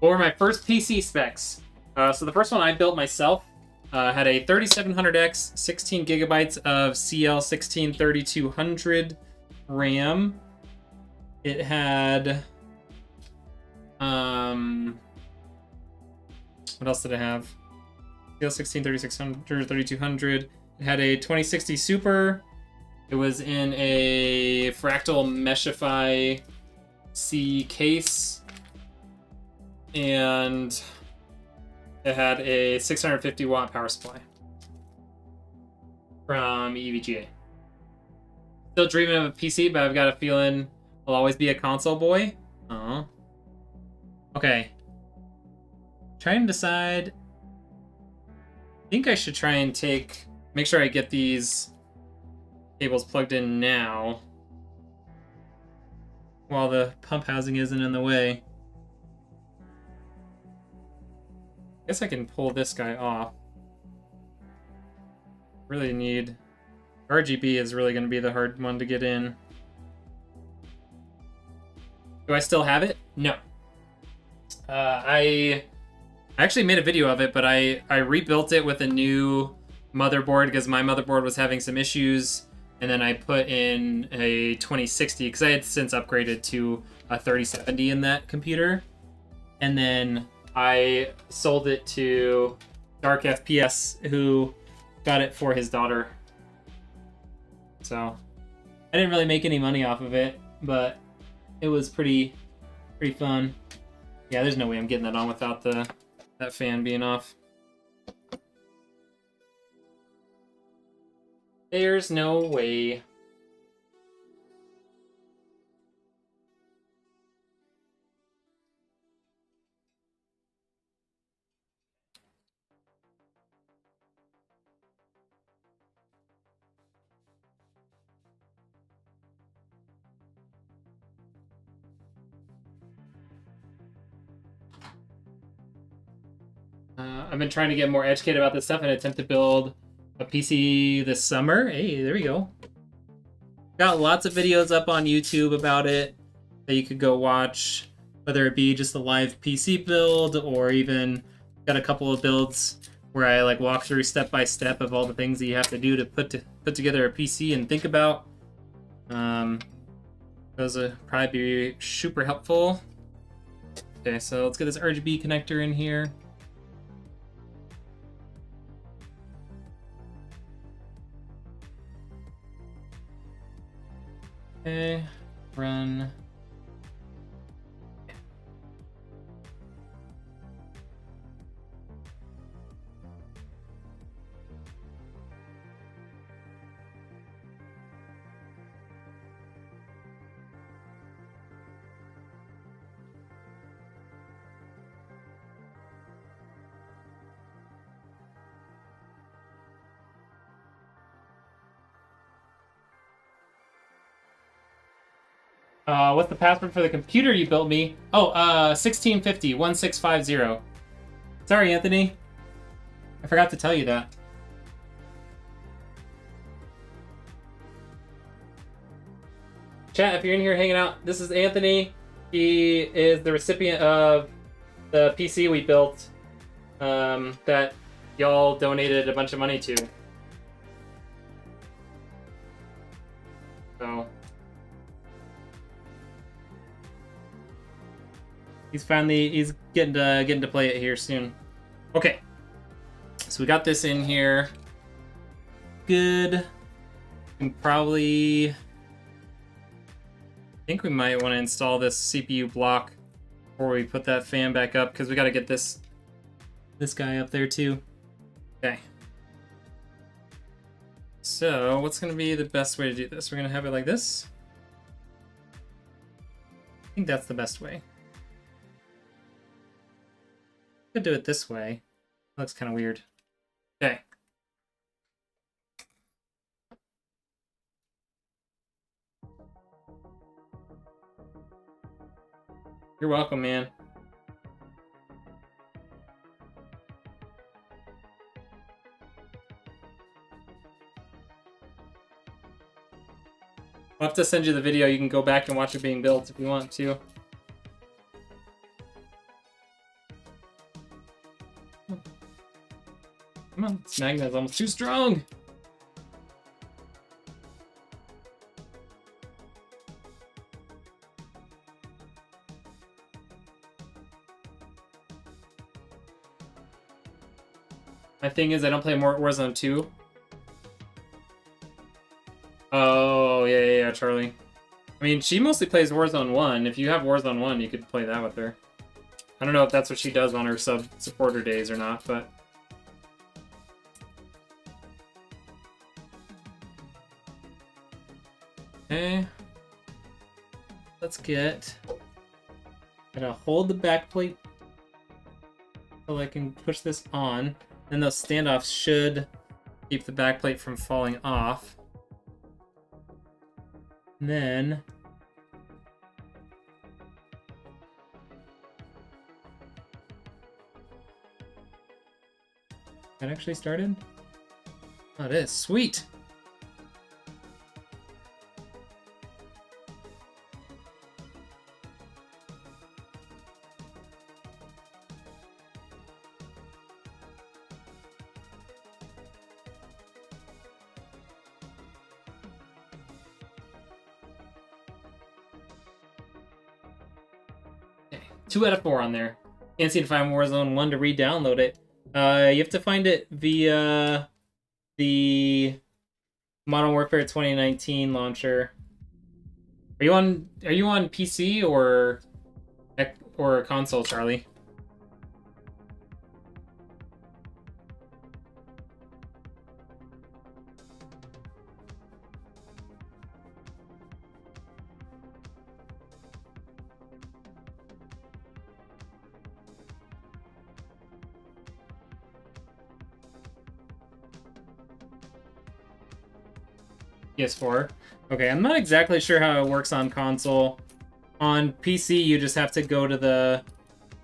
What were my first PC specs? So the first one I built myself had a 3700X, 16 gigabytes of Cl16 3200 RAM. It had what else did it have? Cl16 3600 3200. It had a 2060 Super. It was in a Fractal Meshify C case, and it had a 650 watt power supply from EVGA. Still dreaming of a PC, but I've got a feeling I'll always be a console boy. Oh. Okay. Trying to decide. I think I should try and make sure I get these cables plugged in now while the pump housing isn't in the way. I guess I can pull this guy off. Really need... RGB is really going to be the hard one to get in. Do I still have it? No. I actually made a video of it, but I rebuilt it with a new motherboard because my motherboard was having some issues, and then I put in a 2060 because I had since upgraded to a 3070 in that computer, and then I sold it to Dark FPS, who got it for his daughter. So I didn't really make any money off of it, but it was pretty fun. Yeah, there's no way I'm getting that on without that fan being off. There's no way. I've been trying to get more educated about this stuff and attempt to build a PC this summer. Hey, there we go. Got lots of videos up on YouTube about it that you could go watch, whether it be just a live PC build or even got a couple of builds where I like walk through step by step of all the things that you have to do to put together a PC and think about. Those would probably be super helpful. Okay, so let's get this RGB connector in here. Okay, run. What's the password for the computer you built me? Oh, 1650 1650. Sorry, Anthony. I forgot to tell you that. Chat, if you're in here hanging out, this is Anthony. He is the recipient of the PC we built that y'all donated a bunch of money to. So... he's getting to play it here soon. Okay, so we got this in here. Good. And probably, I think we might want to install this CPU block before we put that fan back up, because we got to get this guy up there too. Okay. So what's going to be the best way to do this? We're going to have it like this. I think that's the best way. Could do it this way. Looks kind of weird. Okay. You're welcome, man. I'll have to send you the video. You can go back and watch it being built if you want to. Come on, this magnet is almost too strong. My thing is I don't play more Warzone 2. Oh, yeah, Charlie. I mean, she mostly plays Warzone 1. If you have Warzone 1, you could play that with her. I don't know if that's what she does on her supporter days or not, but... Okay. Let's get... Gotta hold the back plate so I can push this on. Then those standoffs should keep the back plate from falling off. And then... That actually started? Oh, it is. Sweet! Okay, 2 out of 4 on there. Can't seem to find Warzone 1 to re-download it. You have to find it via the Modern Warfare 2019 launcher. Are you on PC or console, Charlie? PS4. Okay, I'm not exactly sure how it works on console. On PC, you just have to go to the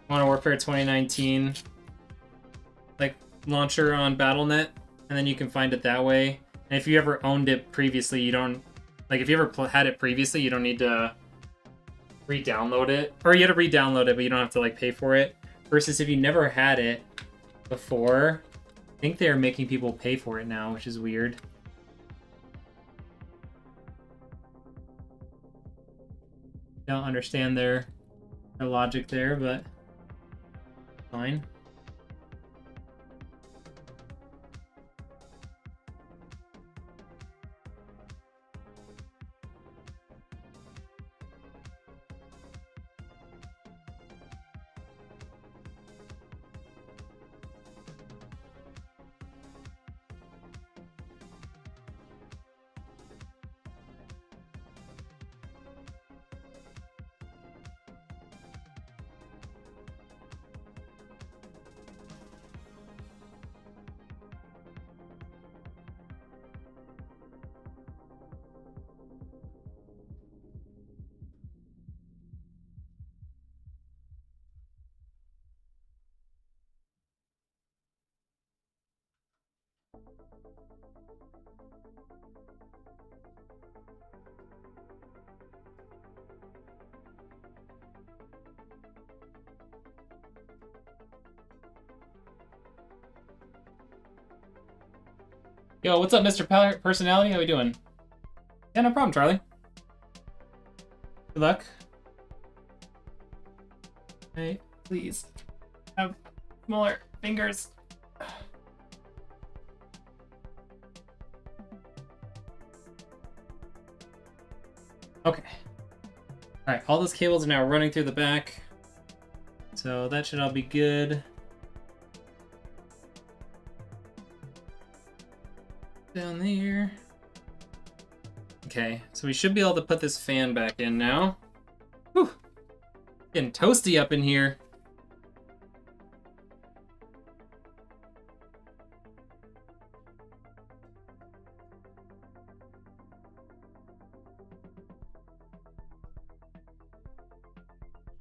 Modern Warfare 2019 like launcher on Battle.net, and then you can find it that way. And if you ever owned it previously, you don't like if you ever had it previously, you don't need to re-download it, or you have to re-download it, but you don't have to like pay for it. Versus if you never had it before, I think they're making people pay for it now, which is weird. Don't understand their logic there, but fine. Yo, what's up, Mr. Personality? How we doing? Yeah, no problem, Charlie. Good luck. Hey, please. Have smaller fingers. Okay. Alright, all those cables are now running through the back. So that should all be good. Down there. Okay, so we should be able to put this fan back in now. Whew. Getting toasty up in here.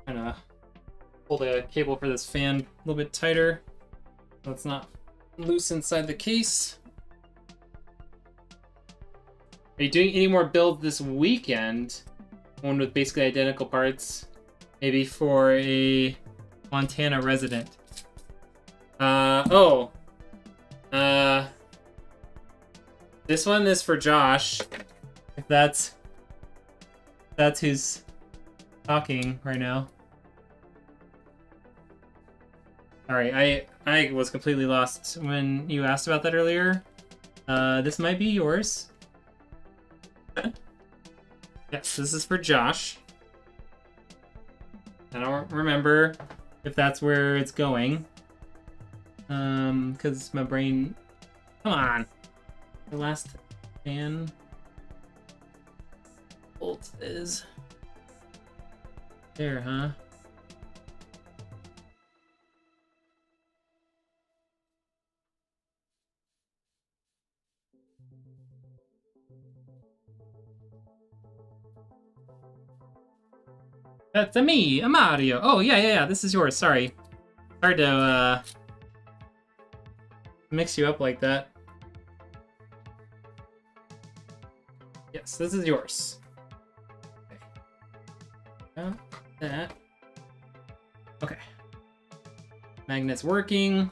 Gonna pull the cable for this fan a little bit tighter so it's not loose inside the case. Are you doing any more builds this weekend? One with basically identical parts. Maybe for a Montana resident. Oh. This one is for Josh. If that's who's talking right now. Sorry, I was completely lost when you asked about that earlier. This might be yours. Yes, this is for Josh. I don't remember if that's where it's going. Because my brain... Come on. The last fan bolt is... There, huh? That's me, a Mario. Oh, yeah, this is yours. Sorry. Hard to, mix you up like that. Yes, this is yours. Okay. Got that. Okay. Magnet's working.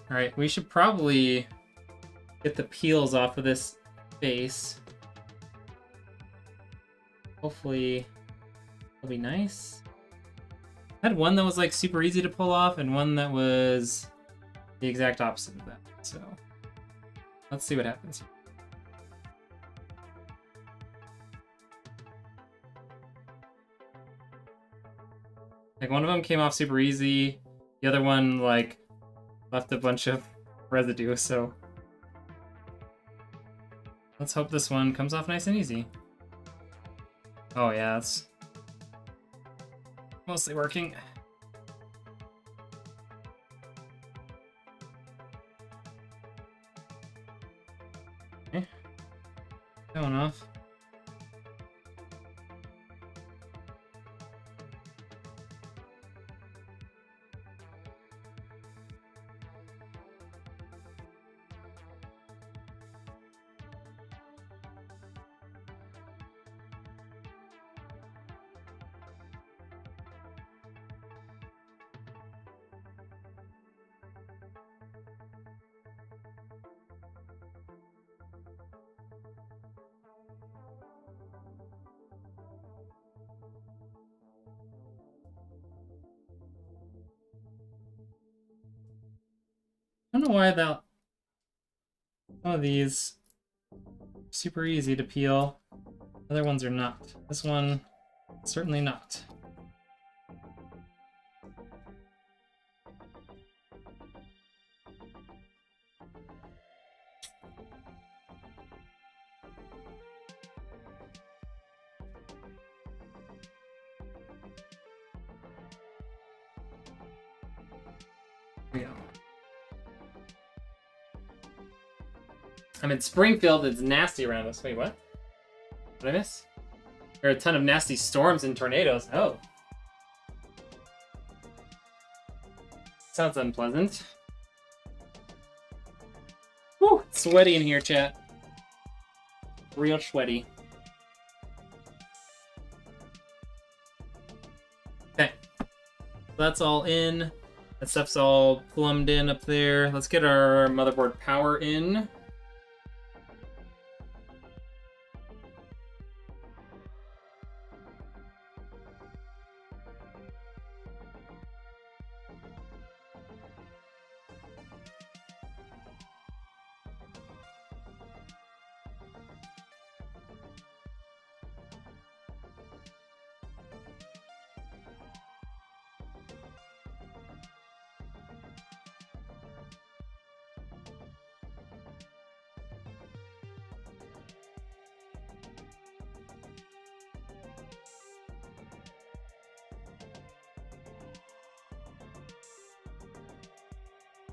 Alright, we should probably get the peels off of this base. Hopefully... It'll be nice. I had one that was like super easy to pull off and one that was the exact opposite of that. So let's see what happens here. Like one of them came off super easy. The other one like left a bunch of residue. So let's hope this one comes off nice and easy. Oh yeah, it's mostly working. Okay. Going off. I don't know why that some of these are super easy to peel. Other ones are not. This one, certainly not. Here we go. I'm in Springfield, it's nasty around us. Wait, what? What did I miss? There are a ton of nasty storms and tornadoes. Oh. Sounds unpleasant. Whew, it's sweaty in here, chat. Real sweaty. Okay. That's all in. That stuff's all plumbed in up there. Let's get our motherboard power in.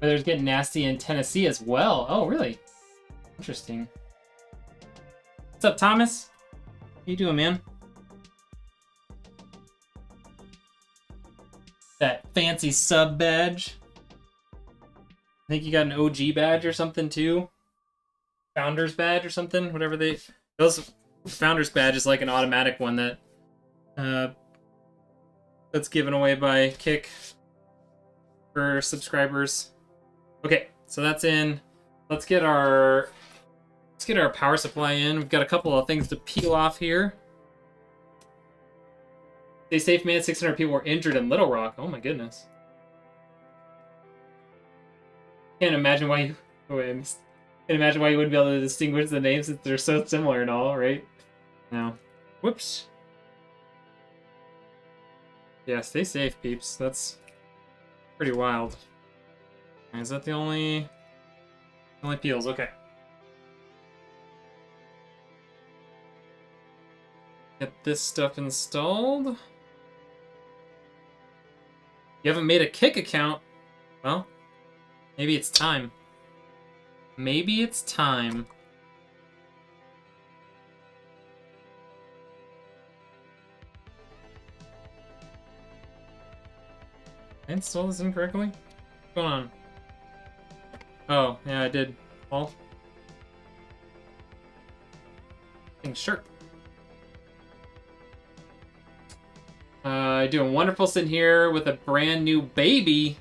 Weather's getting nasty in Tennessee as well. Oh, really? Interesting. What's up, Thomas? How you doing, man? That fancy sub badge. I think you got an OG badge or something too. Founders badge or something. Whatever they. Those Founders badge is like an automatic one that that's given away by Kick. for subscribers. Okay, so that's in. Let's get our power supply in. We've got a couple of things to peel off here. Stay safe, man. 600 people were injured in Little Rock. Oh my goodness. Can't imagine why you. Can't imagine why you wouldn't be able to distinguish the names since they're so similar and all, right? No. Whoops. Yeah, stay safe, peeps. That's pretty wild. Is that the only peels? Okay. Get this stuff installed. You haven't made a Kick account? Well, maybe it's time. Maybe it's time. I installed this incorrectly? What's going on? Oh, yeah, I did. Well, sure. Doing wonderful sitting here with a brand new baby.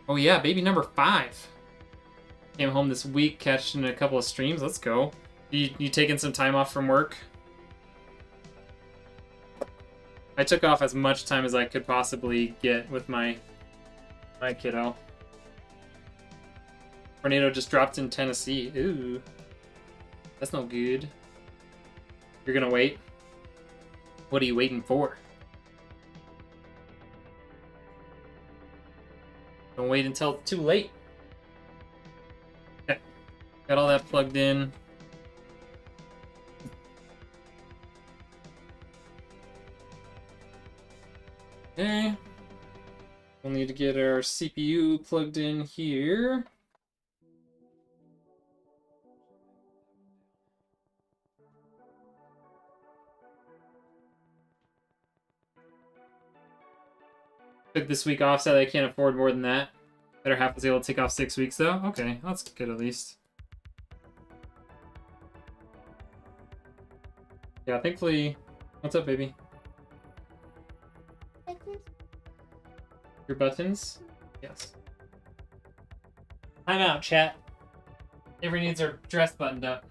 Oh yeah, baby number 5. Came home this week, catching a couple of streams. Let's go. You taking some time off from work? I took off as much time as I could possibly get with my kiddo. Tornado just dropped in Tennessee. Ooh. That's no good. You're gonna wait? What are you waiting for? Don't wait until it's too late. Okay. Got all that plugged in. Okay. We'll need to get our CPU plugged in here. Took this week off, so I can't afford more than that. Better half was able to take off 6 weeks though. Okay, that's good at least. Yeah, thankfully. What's up, baby? Your buttons? Yes. I'm out, chat. Avery needs her dress buttoned up.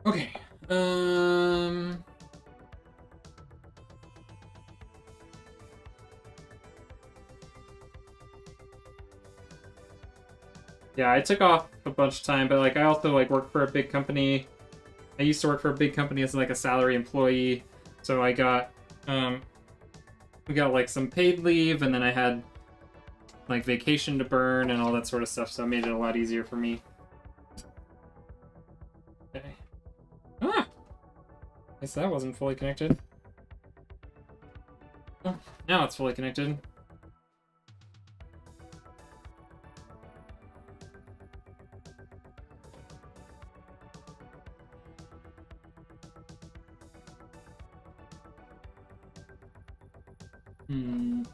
Okay. Yeah, I took off a bunch of time, but like I also like work for a big company. I used to work for a big company as like a salary employee, so I got we got like some paid leave, and then I had like vacation to burn and all that sort of stuff, so it made it a lot easier for me. Okay. Ah! I guess that wasn't fully connected. Oh, now it's fully connected. Can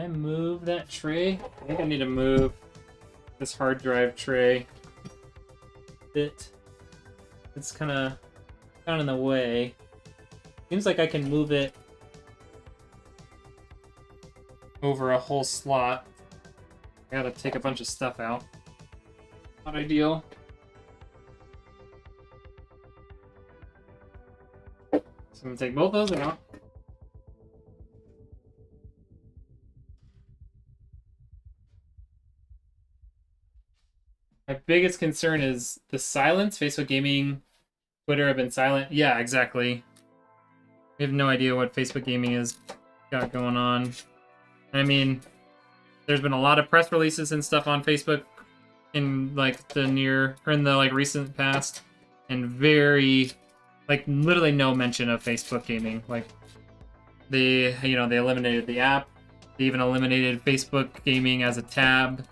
I move that tray? I think I need to move this hard drive tray a bit. It's kind of down in the way. Seems like I can move it over a whole slot. I gotta take a bunch of stuff out. Not ideal. So I'm gonna take both those out. My biggest concern is the silence. Facebook Gaming, Twitter have been silent. Yeah, exactly. We have no idea what Facebook Gaming has got going on. I mean, there's been a lot of press releases and stuff on Facebook in like the recent past, and very like literally no mention of Facebook Gaming. Like they eliminated the app. They even eliminated Facebook Gaming as a tab.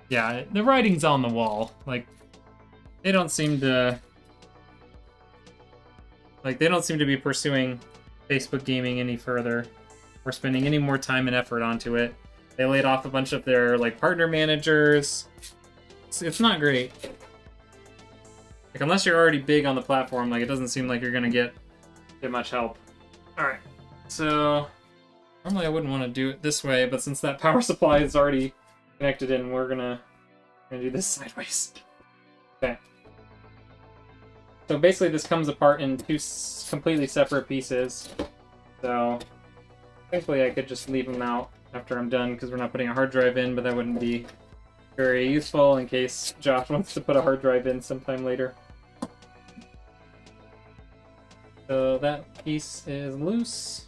Yeah, the writing's on the wall. Like, they don't seem to be pursuing Facebook Gaming any further or spending any more time and effort onto it. They laid off a bunch of their like partner managers. It's not great. Like unless you're already big on the platform, like it doesn't seem like you're gonna get much help. All right, so normally I wouldn't want to do it this way, but since that power supply is already connected in, we're gonna do this sideways. Okay. So basically, this comes apart in two completely separate pieces. So thankfully, I could just leave them out after I'm done because we're not putting a hard drive in, but that wouldn't be very useful in case Josh wants to put a hard drive in sometime later. So that piece is loose.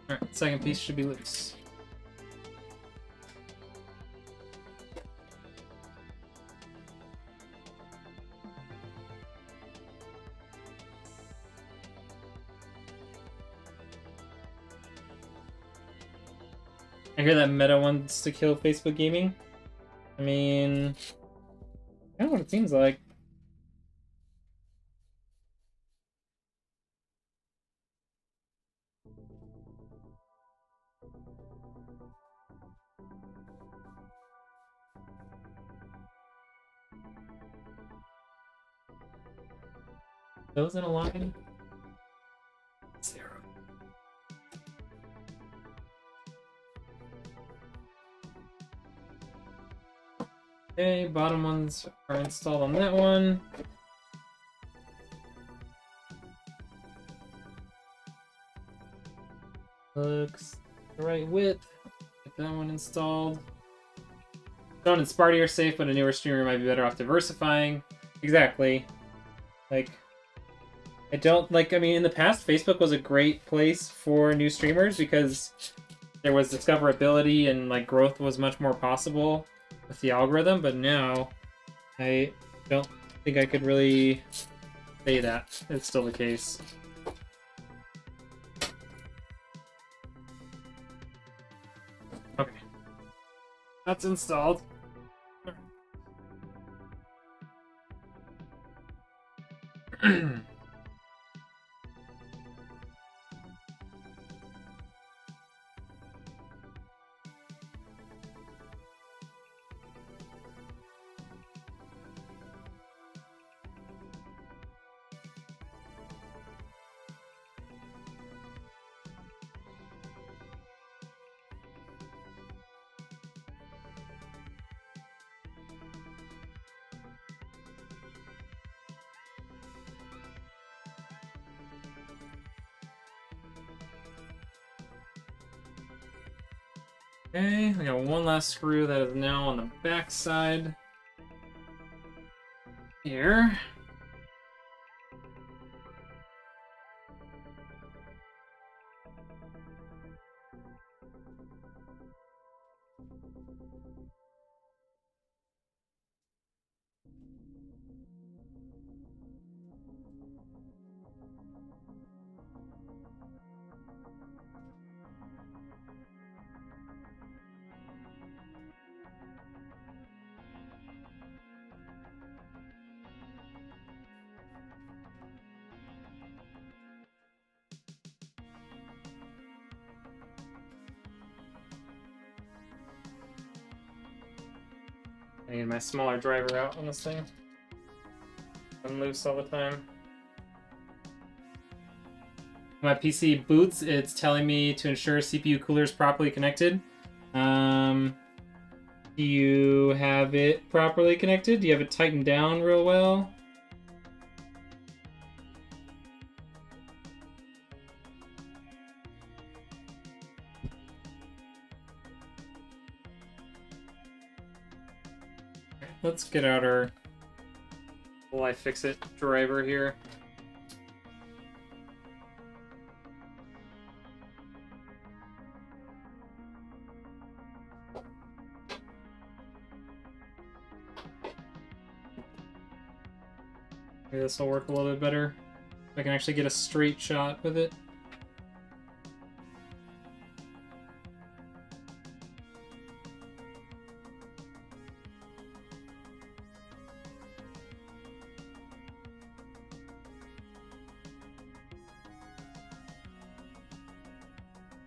Alright, second piece should be loose. I hear that Meta wants to kill Facebook gaming. I mean, I don't know what it seems like. Those in a line? Zero. Okay, bottom ones are installed on that one. Looks the right width. Get that one installed. Stone and Sparty are safe, but a newer streamer might be better off diversifying. Exactly. Like, I don't, like, I mean, in the past, Facebook was a great place for new streamers because there was discoverability and, like, growth was much more possible with the algorithm, but now I don't think I could really say that it's still the case. Okay. That's installed. Okay, I got one last screw that is now on the back side here. I need my smaller driver out on this thing. I'm loose all the time. My PC boots, it's telling me to ensure CPU cooler is properly connected. Do you have it properly connected? Do you have it tightened down real well? Let's get out our iFixit driver here. Maybe this will work a little bit better. I can actually get a straight shot with it.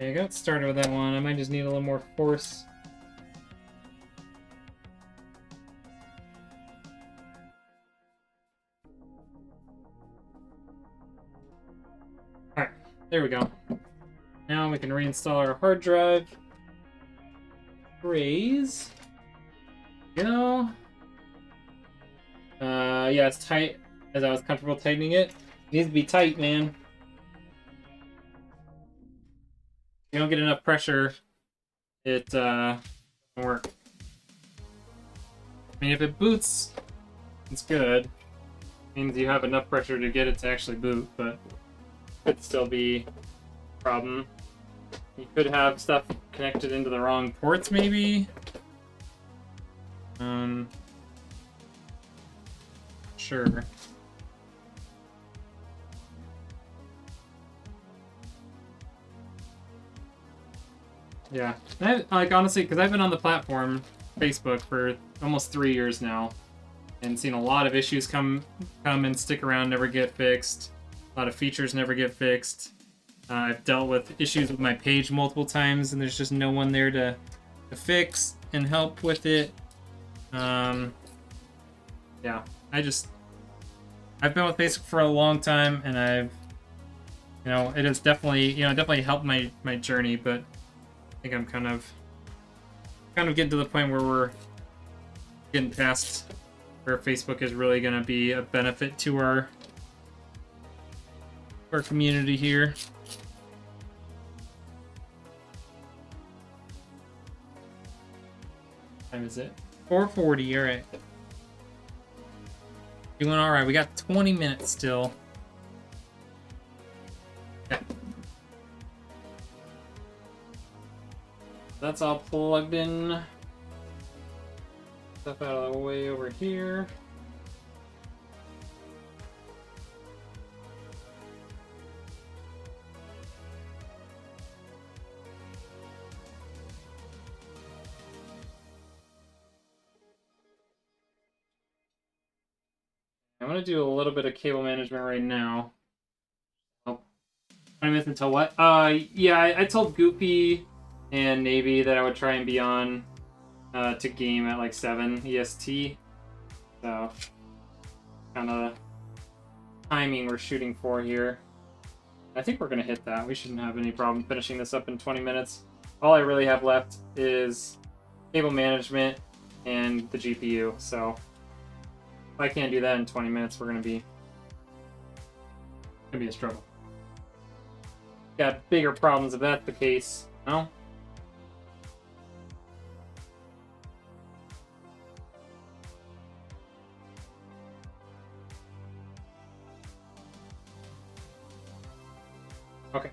Okay, I got started with that one. I might just need a little more force. Alright, there we go. Now we can reinstall our hard drive. Raise. Go. Yeah, it's tight, as I was comfortable tightening it. It needs to be tight, man. If you don't get enough pressure, it doesn't work. I mean, if it boots, it's good. It means you have enough pressure to get it to actually boot, but it could still be a problem. You could have stuff connected into the wrong ports, maybe. Sure. Yeah, like honestly, because I've been on the platform, Facebook, for almost 3 years now, and seen a lot of issues come and stick around, never get fixed. A lot of features never get fixed. I've dealt with issues with my page multiple times, and there's just no one there to fix and help with it. Yeah, I've been with Facebook for a long time, and I've, it has definitely helped my journey, but I think I'm kind of getting to the point where we're getting past where Facebook is really going to be a benefit to our community here. What time is it? 4:40. All right. Doing all right. We got 20 minutes still. Okay. That's all plugged in. Stuff out of the way over here. I'm gonna do a little bit of cable management right now. Oh, 20 minutes until what? Yeah, I told Goopy and Navy that I would try and be on to game at like 7 EST. So, kind of timing we're shooting for here. I think we're gonna hit that. We shouldn't have any problem finishing this up in 20 minutes. All I really have left is cable management and the GPU. So, if I can't do that in 20 minutes, we're gonna be a struggle. Got bigger problems if that's the case. No? Okay.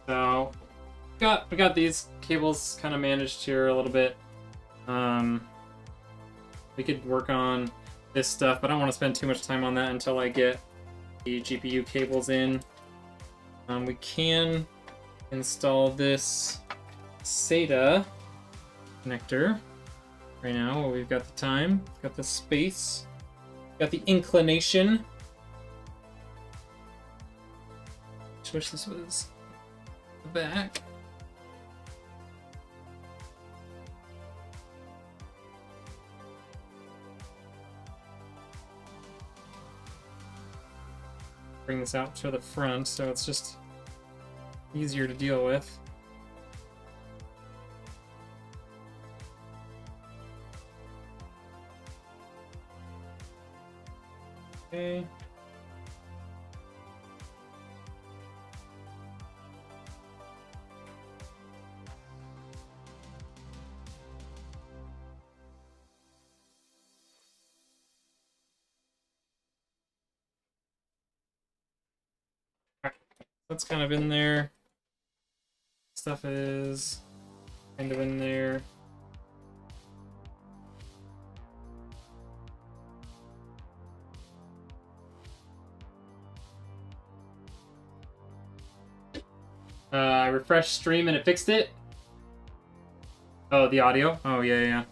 So we got these cables kind of managed here a little bit. We could work on this stuff, but I don't want to spend too much time on that until I get the GPU cables in. We can install this SATA connector right now while we've got the time, got the space, got the inclination. Just wish this was the back. Bring this out to the front so it's just easier to deal with. Okay. That's kind of in there. Stuff is kind of in there. I refreshed stream and it fixed it. Oh, the audio? Oh, yeah.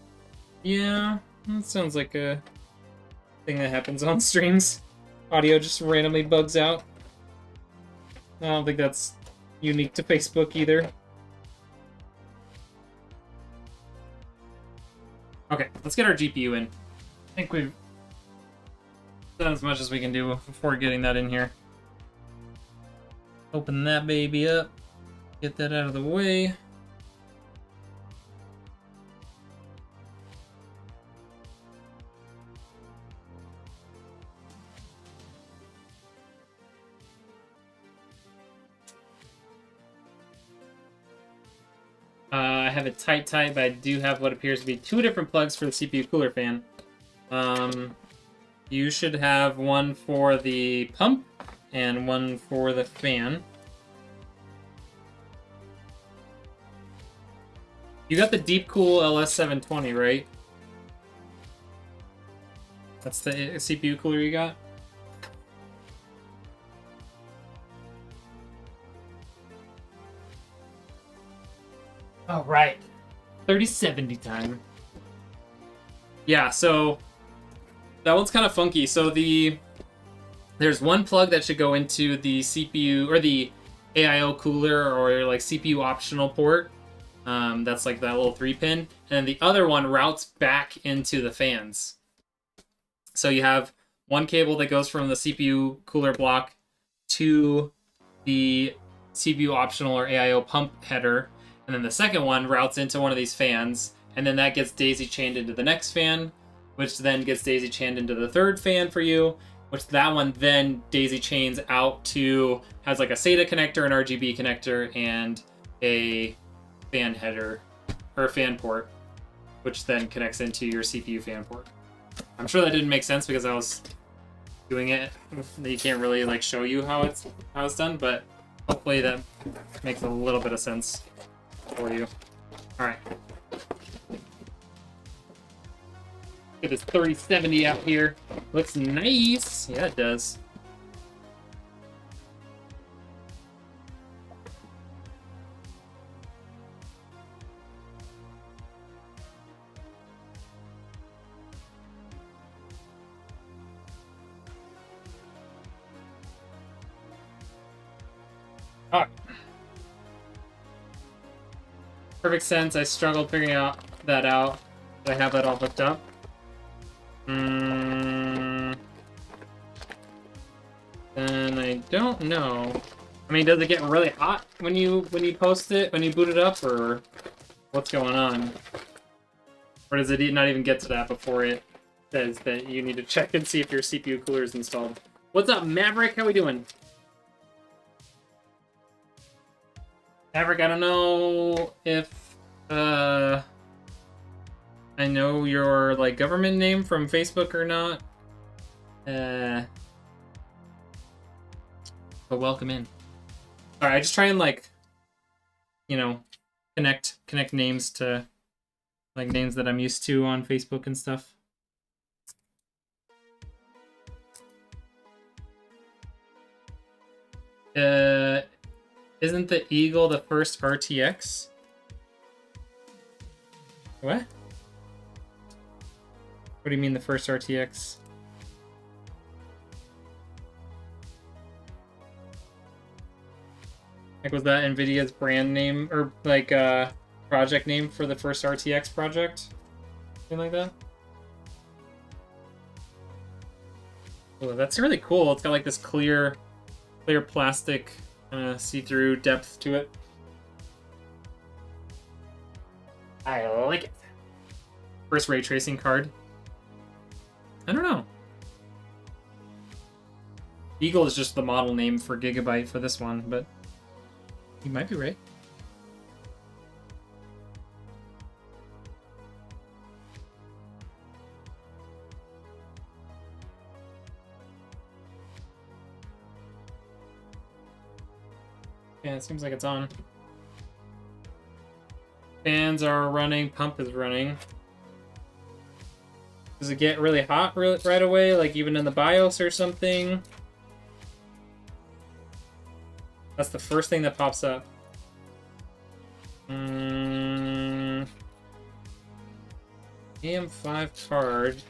Yeah, that sounds like a thing that happens on streams. Audio just randomly bugs out. I don't think that's unique to Facebook either. let's get our GPU in. I think we've done as much as we can do before getting that in here. Open that baby up. Get that out of the way. I have it tight, but I do have what appears to be 2 different plugs for the CPU cooler fan. You should have one for the pump and one for the fan. You got the Deepcool LS720, right? That's the CPU cooler you got? Oh, right. 3070 time. Yeah, so that one's kind of funky. So there's one plug that should go into the CPU or the AIO cooler or like CPU optional port. That's like that little 3-pin. And then the other one routes back into the fans. So you have one cable that goes from the CPU cooler block to the CPU optional or AIO pump header. And then the second one routes into one of these fans. And then that gets daisy chained into the next fan, which then gets daisy chained into the third fan for you, which that one then daisy chains out to, has like a SATA connector, an RGB connector, and a fan header, or fan port, which then connects into your CPU fan port. I'm sure that didn't make sense because I was doing it. You can't really like show you how it's done, but hopefully that makes a little bit of sense for you. All right. Get this 3070 out here. Looks nice. Yeah, it does. All right. Perfect sense. I struggled figuring that out. I have that all hooked up. And I don't know. I mean, does it get really hot when you post it, when you boot it up, or what's going on? Or does it not even get to that before it says that you need to check and see if your CPU cooler is installed? What's up, Maverick? How we doing? Maverick, I don't know if I know your like government name from Facebook or not. But welcome in. Alright, I just try and like, you know, connect names to like names that I'm used to on Facebook and stuff. Isn't the Eagle the first RTX? What? What do you mean the first RTX? Like, was that NVIDIA's brand name or like project name for the first RTX project? Something like that? Oh, that's really cool. It's got like this clear plastic see-through depth to it. I like it. First ray tracing card. I don't know. Eagle is just the model name for Gigabyte for this one, but you might be right. Yeah, it seems like it's on. Fans are running, pump is running. Does it get really hot right away, like even in the BIOS or something? That's the first thing that pops up. AM5 card.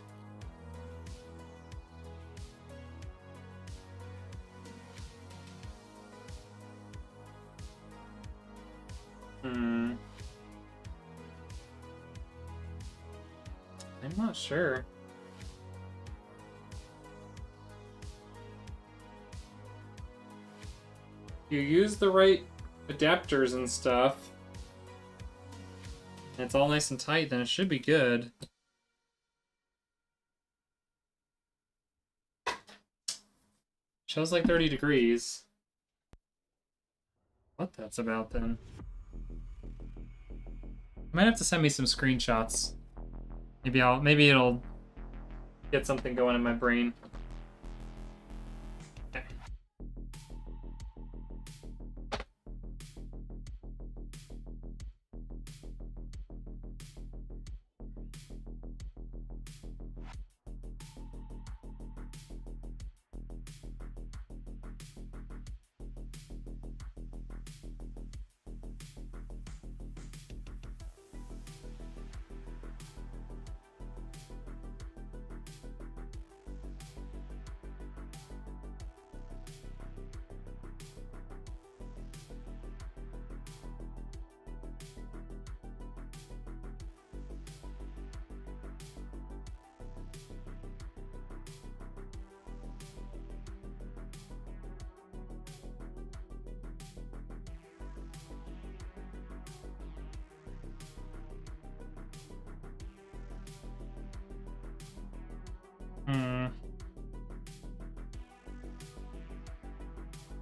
I I'm not sure. You use the right adapters and stuff, and it's all nice and tight, then it should be good. Shows like 30 degrees. What that's about then? You might have to send me some screenshots. Maybe it'll get something going in my brain. Okay.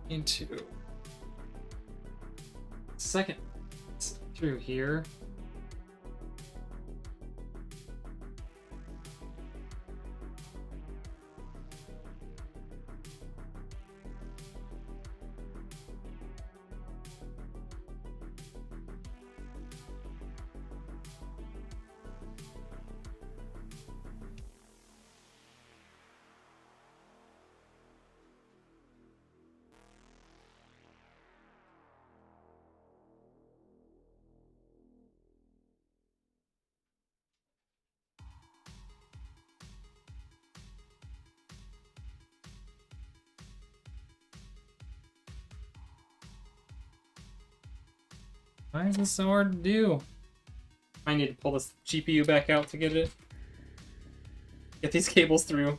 Into second through here. Why is this so hard to do? I need to pull this GPU back out to get these cables through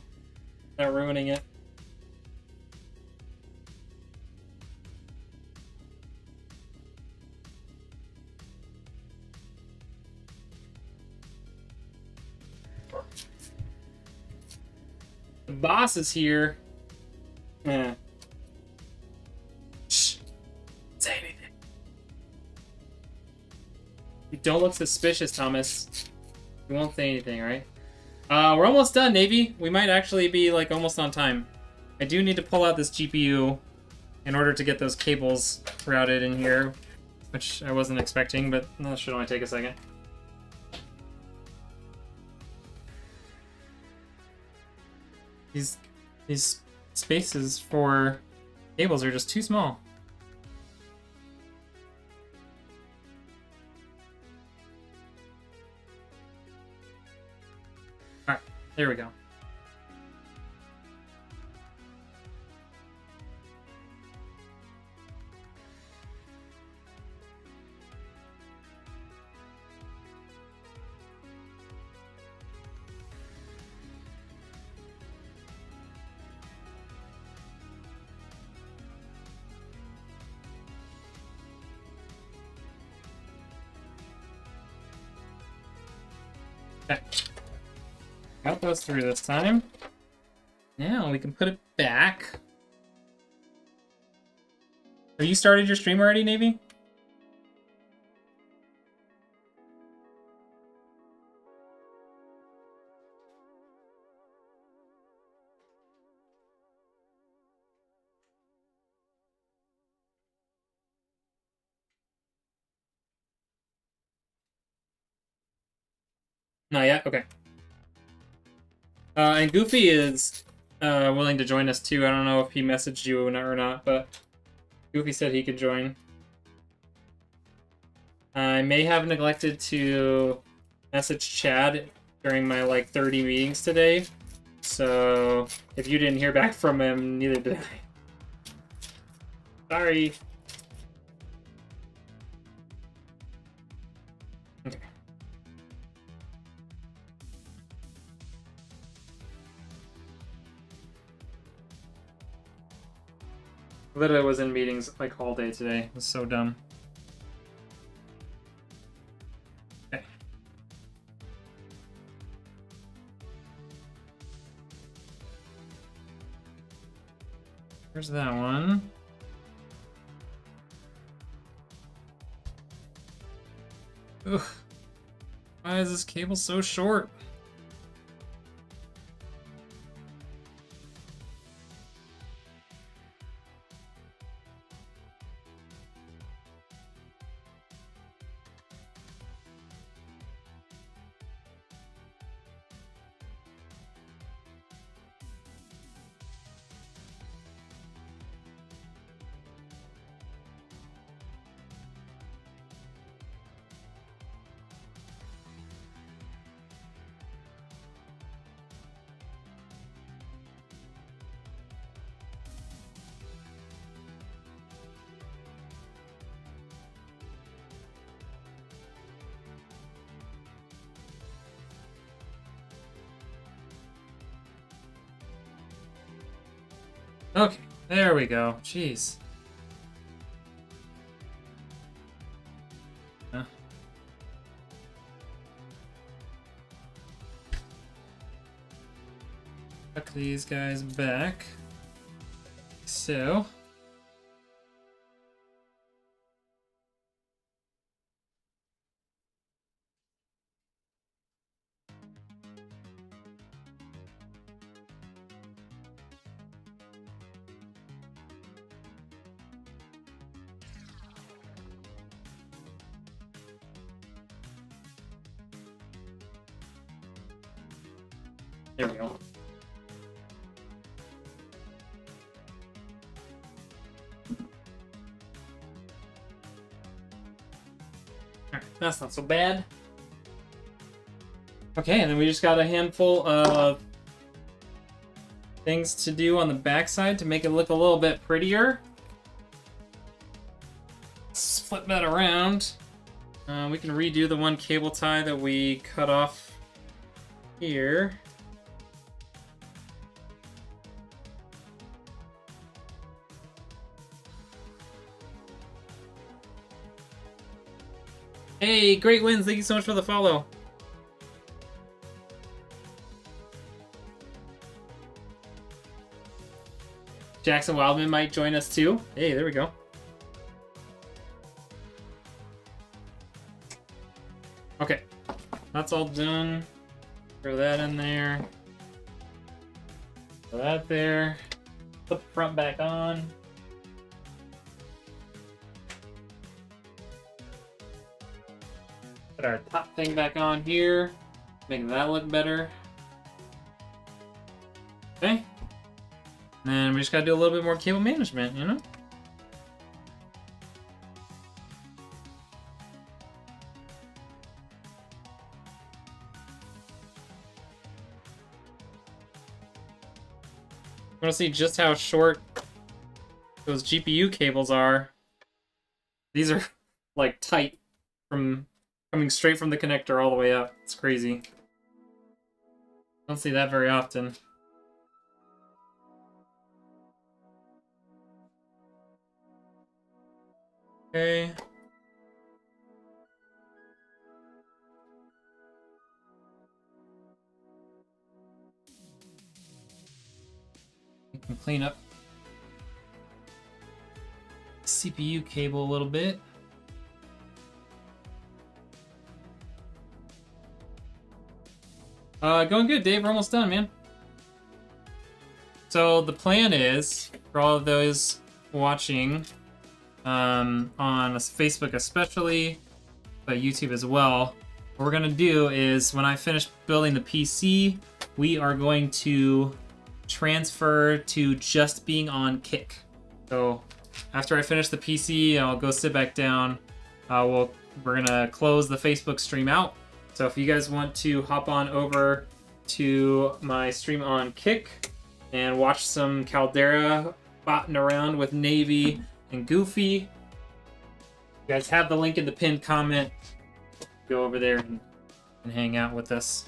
without ruining it. The boss is here. Shh. Say anything. You don't look suspicious, Thomas. You won't say anything, right? We're almost done, Navy. We might actually be like almost on time. I do need to pull out this GPU in order to get those cables routed in here, which I wasn't expecting, but that should only take a second. These spaces for cables are just too small. Alright, there we go. Okay. Got those through this time. Now we can put it back. Have you started your stream already, Navy? Not yet? Okay. And Goofy is willing to join us too. I don't know if he messaged you or not, but Goofy said he could join. I may have neglected to message Chad during my like 30 meetings today, so if you didn't hear back from him, neither did I. Sorry. Okay. Literally was in meetings like all day today. It was so dumb. Okay. Here's that one. Ugh. Why is this cable so short? Okay, there we go. Jeez. Tuck these guys back. So. There we go. Alright, that's not so bad. Okay, and then we just got a handful of things to do on the backside to make it look a little bit prettier. Let's flip that around. We can redo the one cable tie that we cut off here. Hey, Great Wins, thank you so much for the follow. Jackson Wildman might join us too. Hey, there we go. Okay, that's all done. Throw that in there. Throw that there. Put the front back on. Put our top thing back on here. Make that look better. Okay. And then we just gotta do a little bit more cable management, you know? I want to see just how short those GPU cables are. These are like tight from coming straight from the connector all the way up. It's crazy. Don't see that very often. Okay. We can clean up the CPU cable a little bit. Going good, Dave. We're almost done, man. So the plan is, for all of those watching, on Facebook especially, but YouTube as well, what we're gonna do is when I finish building the PC, we are going to transfer to just being on Kick. So after I finish the PC, I'll go sit back down. We're gonna close the Facebook stream out. So if you guys want to hop on over to my stream on Kick and watch some Caldera botting around with Navy and Goofy, you guys have the link in the pinned comment. Go over there and hang out with us.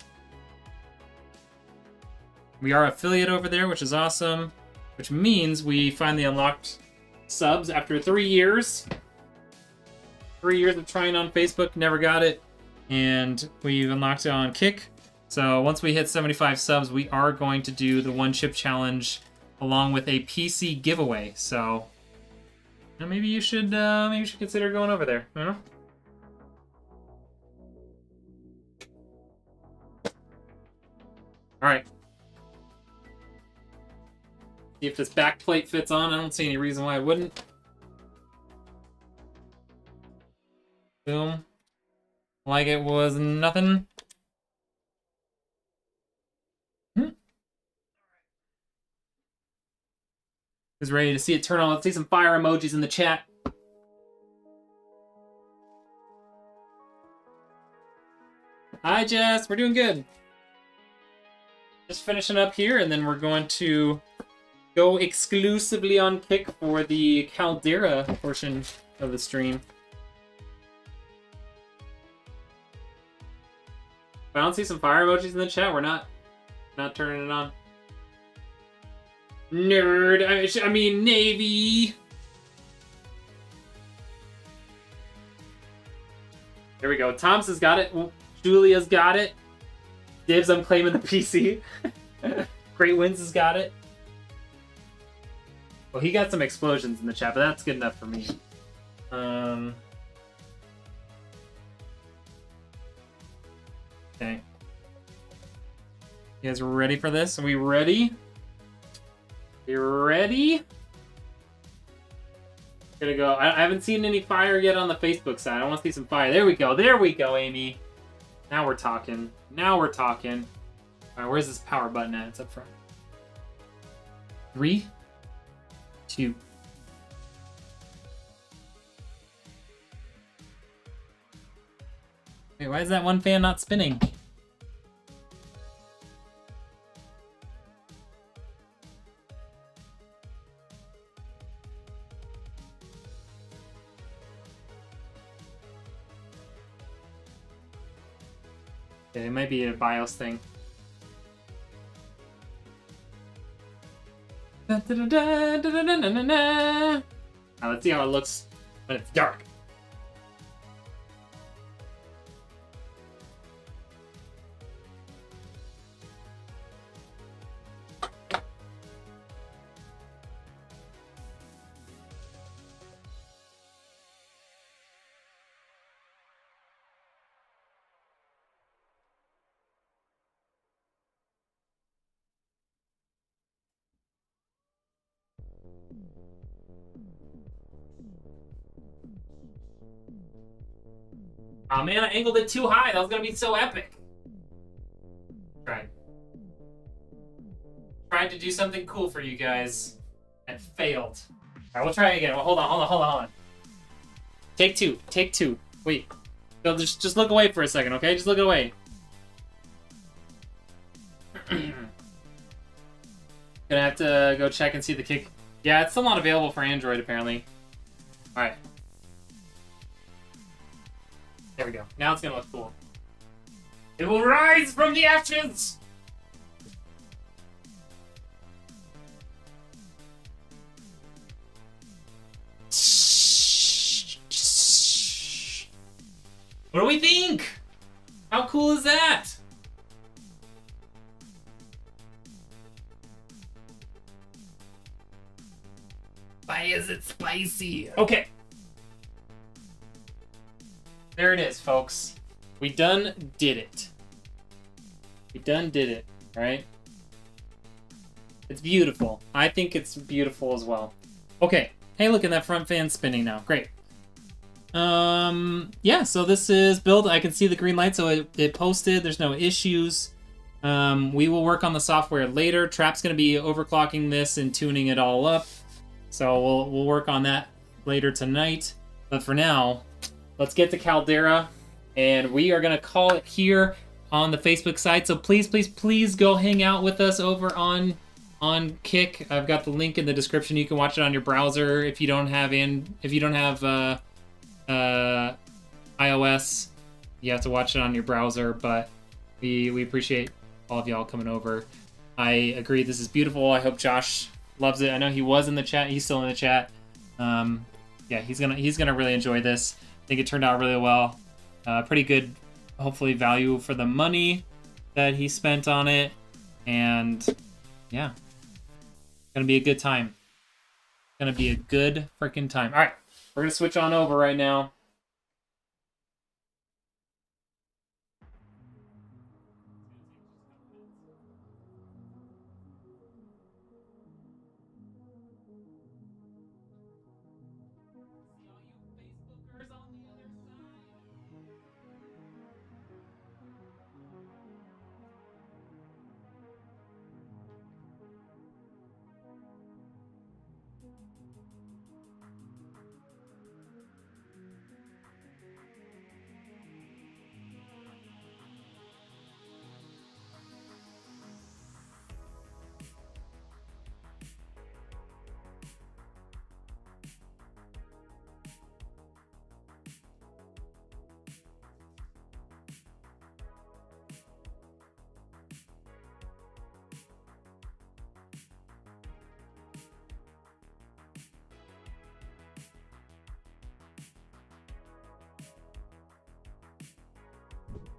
We are affiliate over there, which is awesome, which means we finally unlocked subs after 3 years. 3 years of trying on Facebook, never got it. And we've unlocked it on Kick. So once we hit 75 subs, we are going to do the one chip challenge along with a PC giveaway. So maybe you should consider going over there. I don't know. All right. See if this back plate fits on. I don't see any reason why it wouldn't. Boom. Like it was nothing. Who's ready to see it turn on? Let's see some fire emojis in the chat. Hi, Jess. We're doing good. Just finishing up here, and then we're going to go exclusively on Kick for the Caldera portion of the stream. If I don't see some fire emojis in the chat, we're not turning it on. Nerd. I mean, Navy. There we go. Thompson's got it. Julia's got it. Dibs, I'm claiming the PC. Great Wins has got it. Well, he got some explosions in the chat, but that's good enough for me. Okay. You guys ready for this? Are we ready? You ready? Gonna go. I haven't seen any fire yet on the Facebook side. I want to see some fire. There we go. There we go, Amy. Now we're talking. Now we're talking. All right, where's this power button at? It's up front. 3, 2. Wait, why is that one fan not spinning? Okay, it might be a BIOS thing. Now let's see how it looks when it's dark. Oh man, I angled it too high. That was gonna be so epic. Tried to do something cool for you guys and failed. All right, we'll try again. Well, hold on. Take two. Wait. No, just look away for a second, okay? Just look away. Gonna have to go check and see the kick. Yeah, it's still not available for Android apparently. All right. There we go. Now it's gonna look cool. It will rise from the ashes! What do we think? How cool is that? Why is it spicy? Okay. There it is, folks. We done did it. Right? It's beautiful. I think it's beautiful as well. Okay. Hey, look at that front fan spinning now. Great. Yeah, so this is built. I can see the green light, so it posted. There's no issues. We will work on the software later. Trap's going to be overclocking this and tuning it all up. So we'll work on that later tonight. But for now, let's get to Caldera, and we are going to call it here on the Facebook site. So please go hang out with us over on Kick. I've got the link in the description. You can watch it on your browser if you don't have iOS. You have to watch it on your browser, but we appreciate all of y'all coming over. I agree, this is beautiful. I hope Josh loves it. I know he was in the chat. He's still in the chat. Yeah, he's gonna really enjoy this. I think it turned out really well. Pretty good, hopefully, value for the money that he spent on it. And yeah, gonna be a good time. Gonna be a good freaking time. All right, we're gonna switch on over right now.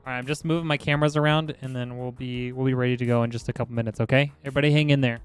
All right, I'm just moving my cameras around, and then we'll be ready to go in just a couple minutes. Okay, everybody, hang in there.